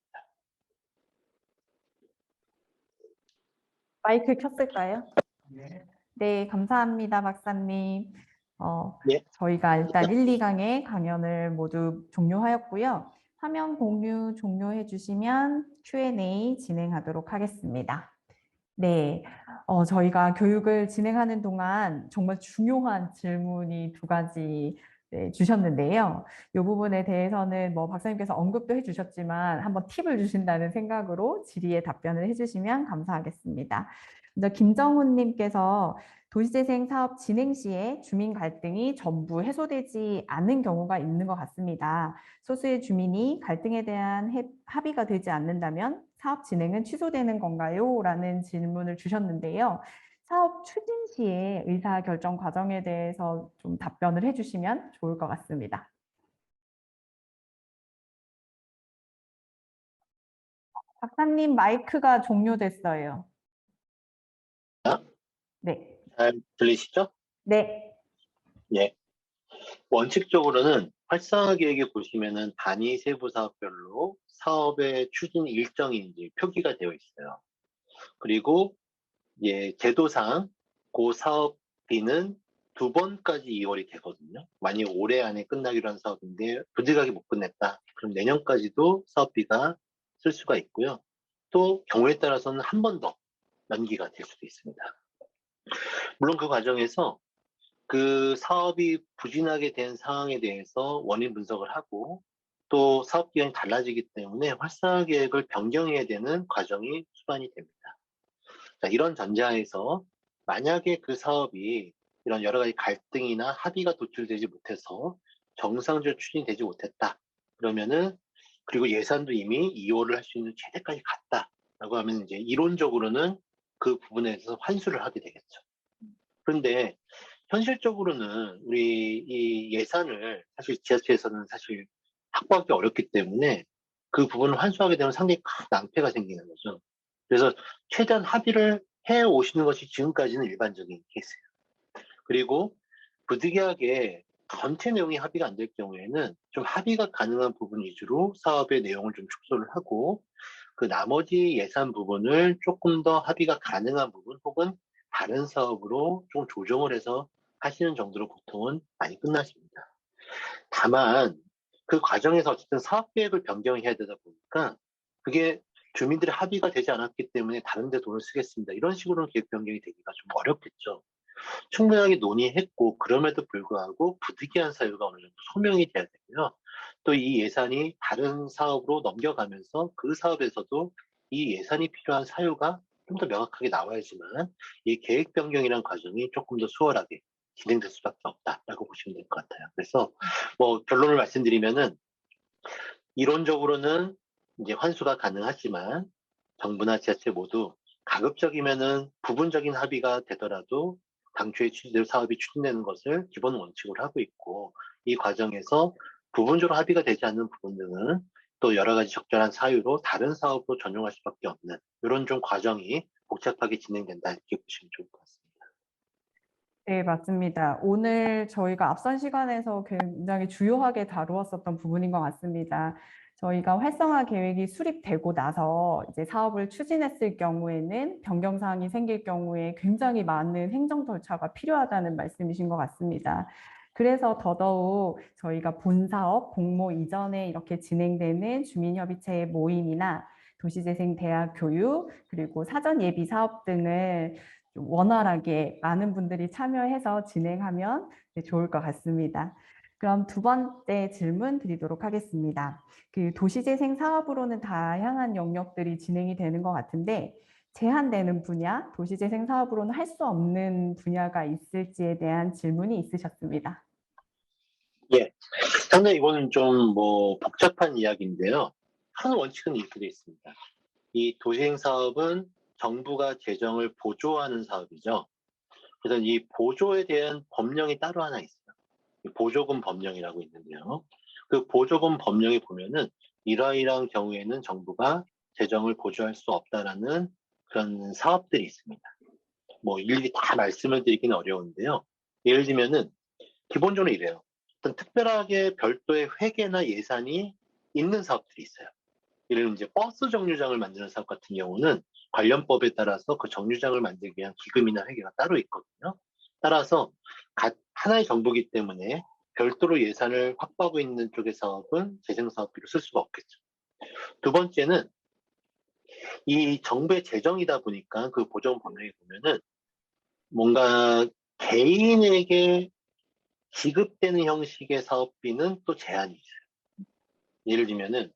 [SPEAKER 1] 마이크 켰을까요? 네, 감사합니다, 박사님.
[SPEAKER 2] 네,
[SPEAKER 1] 저희가 일단 1, 2강의 강연을 모두 종료하였고요. 화면 공유 종료해 주시면 Q&A 진행하도록 하겠습니다. 네, 저희가 교육을 진행하는 동안 정말 중요한 질문이 두 가지 네, 주셨는데요. 이 부분에 대해서는 뭐 박사님께서 언급도 해주셨지만 한번 팁을 주신다는 생각으로 질의에 답변을 해주시면 감사하겠습니다. 먼저 김정훈님께서 도시재생 사업 진행 시에 주민 갈등이 전부 해소되지 않은 경우가 있는 것 같습니다. 소수의 주민이 갈등에 대한 합의가 되지 않는다면 사업 진행은 취소되는 건가요? 라는 질문을 주셨는데요. 사업 추진 시에 의사결정 과정에 대해서 좀 답변을 해주시면 좋을 것 같습니다. 박사님 마이크가 종료됐어요. 네.
[SPEAKER 2] 잘 들리시죠?
[SPEAKER 1] 네.
[SPEAKER 2] 예. 원칙적으로는 활성화 계획에 보시면은 단위 세부 사업별로 사업의 추진 일정이 이제 표기가 되어 있어요. 그리고 예, 제도상 그 사업비는 두 번까지 이월이 되거든요. 만약 올해 안에 끝나기로 한 사업인데 부득이하게 못 끝냈다. 그럼 내년까지도 사업비가 쓸 수가 있고요. 또 경우에 따라서는 한 번 더 연기가 될 수도 있습니다. 물론 그 과정에서 그 사업이 부진하게 된 상황에 대해서 원인 분석을 하고 또 사업 기간이 달라지기 때문에 활성화 계획을 변경해야 되는 과정이 수반이 됩니다. 자, 이런 전제하에서 만약에 그 사업이 이런 여러 가지 갈등이나 합의가 도출되지 못해서 정상적으로 추진이 되지 못했다. 그러면은 그리고 예산도 이미 2월을 할 수 있는 최대까지 갔다라고 하면 이제 이론적으로는 그 부분에서 환수를 하게 되겠죠. 그런데 현실적으로는 우리 이 예산을 사실 지자체에서는 사실 확보하기 어렵기 때문에 그 부분을 환수하게 되면 상당히 큰 낭패가 생기는 거죠. 그래서 최대한 합의를 해 오시는 것이 지금까지는 일반적인 케이스예요. 그리고 부득이하게 전체 내용이 합의가 안 될 경우에는 좀 합의가 가능한 부분 위주로 사업의 내용을 좀 축소를 하고 그 나머지 예산 부분을 조금 더 합의가 가능한 부분 혹은 다른 사업으로 좀 조정을 해서 하시는 정도로 보통은 많이 끝나십니다. 다만 그 과정에서 어쨌든 사업 계획을 변경해야 되다 보니까 그게 주민들의 합의가 되지 않았기 때문에 다른 데 돈을 쓰겠습니다. 이런 식으로는 계획 변경이 되기가 좀 어렵겠죠. 충분하게 논의했고 그럼에도 불구하고 부득이한 사유가 어느 정도 소명이 돼야 되고요. 또 이 예산이 다른 사업으로 넘겨가면서 그 사업에서도 이 예산이 필요한 사유가 좀 더 명확하게 나와야지만 이 계획 변경이라는 과정이 조금 더 수월하게 진행될 수밖에 없다라고 보시면 될 것 같아요. 그래서 뭐 결론을 말씀드리면은 이론적으로는 이제 환수가 가능하지만 정부나 지자체 모두 가급적이면은 부분적인 합의가 되더라도 당초에 추진될 사업이 추진되는 것을 기본 원칙으로 하고 있고 이 과정에서 부분적으로 합의가 되지 않는 부분들은 또 여러 가지 적절한 사유로 다른 사업으로 전용할 수밖에 없는 이런 좀 과정이 복잡하게 진행된다 이렇게 보시면 좋을 것 같습니다.
[SPEAKER 1] 네, 맞습니다. 오늘 저희가 앞선 시간에서 굉장히 주요하게 다루었었던 부분인 것 같습니다. 저희가 활성화 계획이 수립되고 나서 이제 사업을 추진했을 경우에는 변경사항이 생길 경우에 굉장히 많은 행정 절차가 필요하다는 말씀이신 것 같습니다. 그래서 더더욱 저희가 본사업, 공모 이전에 이렇게 진행되는 주민협의체 모임이나 도시재생 대학 교육, 그리고 사전 예비 사업 등을 원활하게 많은 분들이 참여해서 진행하면 좋을 것 같습니다. 그럼 두 번째 질문 드리도록 하겠습니다. 그 도시재생 사업으로는 다양한 영역들이 진행이 되는 것 같은데 제한되는 분야, 도시재생 사업으로는 할 수 없는 분야가 있을지에 대한 질문이 있으셨습니다.
[SPEAKER 2] 예, 상당히 이거는 좀 복잡한 이야기인데요. 한 원칙은 이렇게 되어 있습니다. 이 도시행 사업은 정부가 재정을 보조하는 사업이죠. 그래서 이 보조에 대한 법령이 따로 하나 있어요. 보조금 법령이라고 있는데요. 그 보조금 법령에 보면은 이러이러한 경우에는 정부가 재정을 보조할 수 없다라는 그런 사업들이 있습니다. 일일이 다 말씀을 드리기는 어려운데요. 예를 들면은 기본적으로 이래요. 어떤 특별하게 별도의 회계나 예산이 있는 사업들이 있어요. 예를 들면 이제 버스 정류장을 만드는 사업 같은 경우는 관련법에 따라서 그 정류장을 만들기 위한 기금이나 회계가 따로 있거든요. 따라서 하나의 정부이기 때문에 별도로 예산을 확보하고 있는 쪽의 사업은 재생사업비로 쓸 수가 없겠죠. 두 번째는 이 정부의 재정이다 보니까 그 보조금 법령에 보면은 뭔가 개인에게 지급되는 형식의 사업비는 또 제한이 있어요. 예를 들면은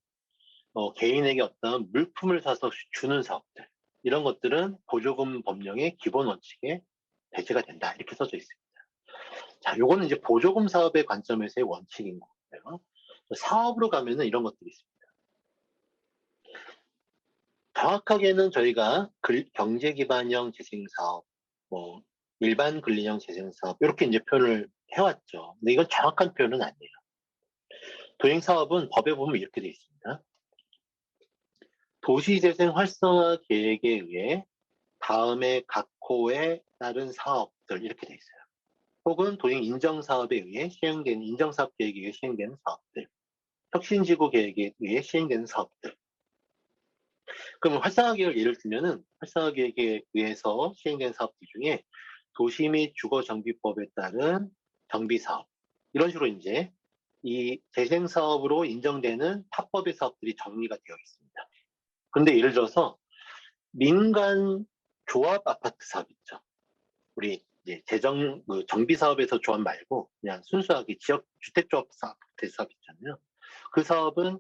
[SPEAKER 2] 개인에게 어떤 물품을 사서 주는 사업들, 이런 것들은 보조금 법령의 기본 원칙에 배제가 된다 이렇게 써져 있습니다. 자, 요거는 이제 보조금 사업의 관점에서의 원칙인 거고요. 사업으로 가면은 이런 것들이 있습니다. 정확하게는 저희가 경제 기반형 재생 사업, 일반 근린형 재생 사업 이렇게 이제 표현을 해왔죠. 근데 이건 정확한 표현은 아니에요. 도행 사업은 법에 보면 이렇게 되어 있습니다. 도시재생 활성화 계획에 의해 다음에 각 호에 따른 사업들 이렇게 돼 있어요. 혹은 도행 인정사업에 의해 시행되는 인정사업 계획에 의해 시행되는 사업들, 혁신지구 계획에 의해 시행되는 사업들. 그러면 활성화 계획을 예를 들면은 활성화 계획에 의해서 시행된 사업들 중에 도시 및 주거정비법에 따른 정비사업 이런 식으로 이제 이 재생사업으로 인정되는 합법의 사업들이 정리가 되어 있습니다. 그런데 예를 들어서 민간 조합 아파트 사업 있죠. 우리 이제 정비 사업에서 조합 말고 그냥 순수하게 지역 주택조합 사업 있잖아요. 그 사업은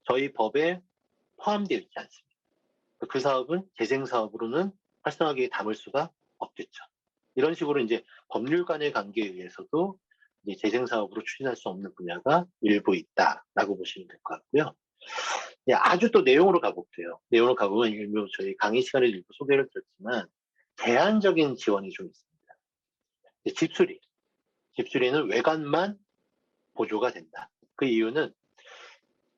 [SPEAKER 2] 저희 법에 포함되어 있지 않습니다. 그 사업은 재생 사업으로는 활성화계획에 담을 수가 없겠죠. 이런 식으로 이제 법률 간의 관계에 의해서도 이제 재생 사업으로 추진할 수 없는 분야가 일부 있다라고 보시면 될 것 같고요. 아주 또 내용으로 가볼게요. 내용으로 가보면 일부 저희 강의 시간에 일부 소개를 드렸지만 제한적인 지원이 좀 있습니다. 집수리는 외관만 보조가 된다. 그 이유는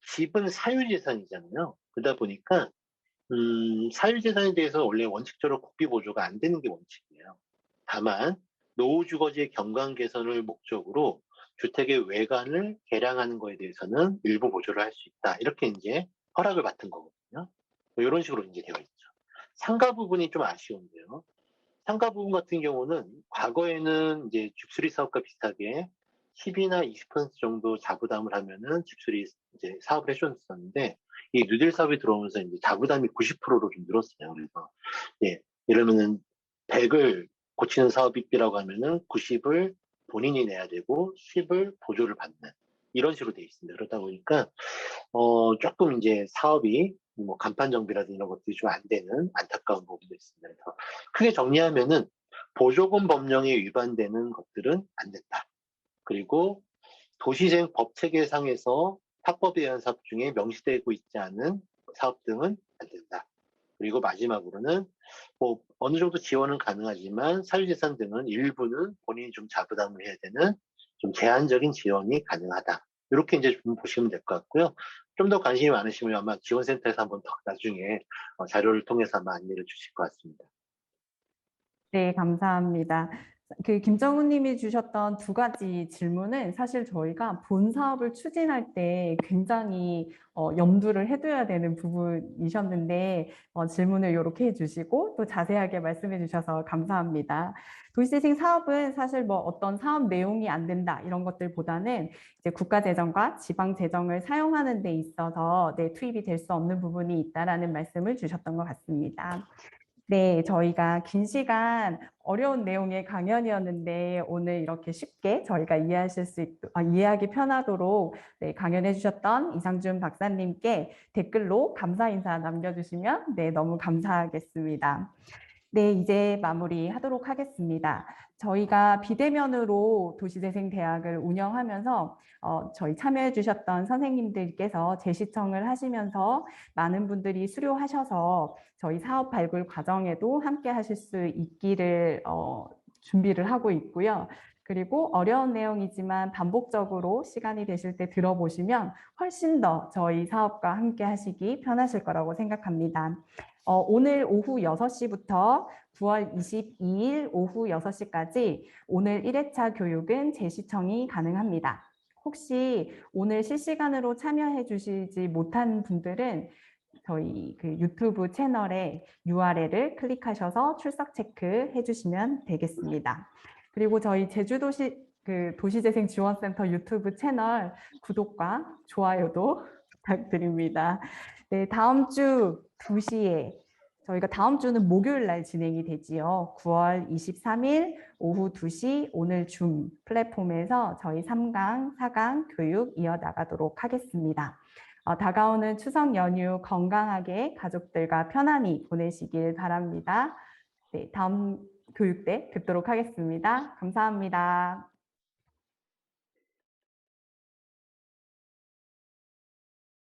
[SPEAKER 2] 집은 사유재산이잖아요. 그러다 보니까 사유재산에 대해서 원래 원칙적으로 국비 보조가 안 되는 게 원칙이에요. 다만 노후주거지의 경관 개선을 목적으로 주택의 외관을 개량하는 거에 대해서는 일부 보조를 할 수 있다. 이렇게 이제 허락을 받은 거거든요. 이런 식으로 이제 되어 있죠. 상가 부분이 좀 아쉬운데요. 상가 부분 같은 경우는 과거에는 이제 집수리 사업과 비슷하게 10이나 20% 정도 자부담을 하면은 집수리 이제 사업을 해줬었는데 이 뉴딜 사업이 들어오면서 이제 자부담이 90%로 좀 늘었어요. 그래서 이러면은 100을 고치는 사업비라고 하면은 90을 본인이 내야 되고 10을 보조를 받는 이런 식으로 돼 있습니다. 그러다 보니까 조금 이제 사업이 간판 정비라든지 이런 것들이 좀 안 되는 안타까운 부분도 있습니다. 그래서 크게 정리하면은 보조금 법령에 위반되는 것들은 안 된다. 그리고 도시재생 법 체계상에서 합법에 의한 사업 중에 명시되고 있지 않은 사업 등은 안 된다. 그리고 마지막으로는 어느 정도 지원은 가능하지만 사유재산 등은 일부는 본인이 좀 자부담을 해야 되는 좀 제한적인 지원이 가능하다. 이렇게 이제 좀 보시면 될 것 같고요. 좀 더 관심이 많으시면 아마 지원센터에서 한번 더 나중에 자료를 통해서 아마 안내를 주실 것 같습니다.
[SPEAKER 1] 네, 감사합니다. 그 김정훈 님이 주셨던 두 가지 질문은 사실 저희가 본 사업을 추진할 때 굉장히 염두를 해둬야 되는 부분이셨는데 질문을 이렇게 해주시고 또 자세하게 말씀해 주셔서 감사합니다. 도시재생 사업은 사실 뭐 어떤 사업 내용이 안 된다 이런 것들보다는 이제 국가 재정과 지방 재정을 사용하는 데 있어서 투입이 될 수 없는 부분이 있다라는 말씀을 주셨던 것 같습니다. 네, 저희가 긴 시간 어려운 내용의 강연이었는데 오늘 이렇게 쉽게 저희가 이해하실 수 이해하기 편하도록 강연해 주셨던 이상준 박사님께 댓글로 감사 인사 남겨주시면 너무 감사하겠습니다. 네, 이제 마무리하도록 하겠습니다. 저희가 비대면으로 도시재생대학을 운영하면서 저희 참여해 주셨던 선생님들께서 재시청을 하시면서 많은 분들이 수료하셔서 저희 사업 발굴 과정에도 함께 하실 수 있기를 준비를 하고 있고요. 그리고 어려운 내용이지만 반복적으로 시간이 되실 때 들어보시면 훨씬 더 저희 사업과 함께 하시기 편하실 거라고 생각합니다. 오늘 오후 6시부터 9월 22일 오후 6시까지 오늘 1회차 교육은 재시청이 가능합니다. 혹시 오늘 실시간으로 참여해 주시지 못한 분들은 저희 그 유튜브 채널에 URL을 클릭하셔서 출석 체크해 주시면 되겠습니다. 그리고 저희 제주도시 도시재생지원센터 유튜브 채널 구독과 좋아요도 부탁드립니다. 네, 다음 주 2시에 저희가 다음 주는 목요일 날 진행이 되지요. 9월 23일 오후 2시 오늘 줌 플랫폼에서 저희 3강, 4강 교육 이어나가도록 하겠습니다. 다가오는 추석 연휴 건강하게 가족들과 편안히 보내시길 바랍니다. 네, 다음 교육 때 뵙도록 하겠습니다. 감사합니다.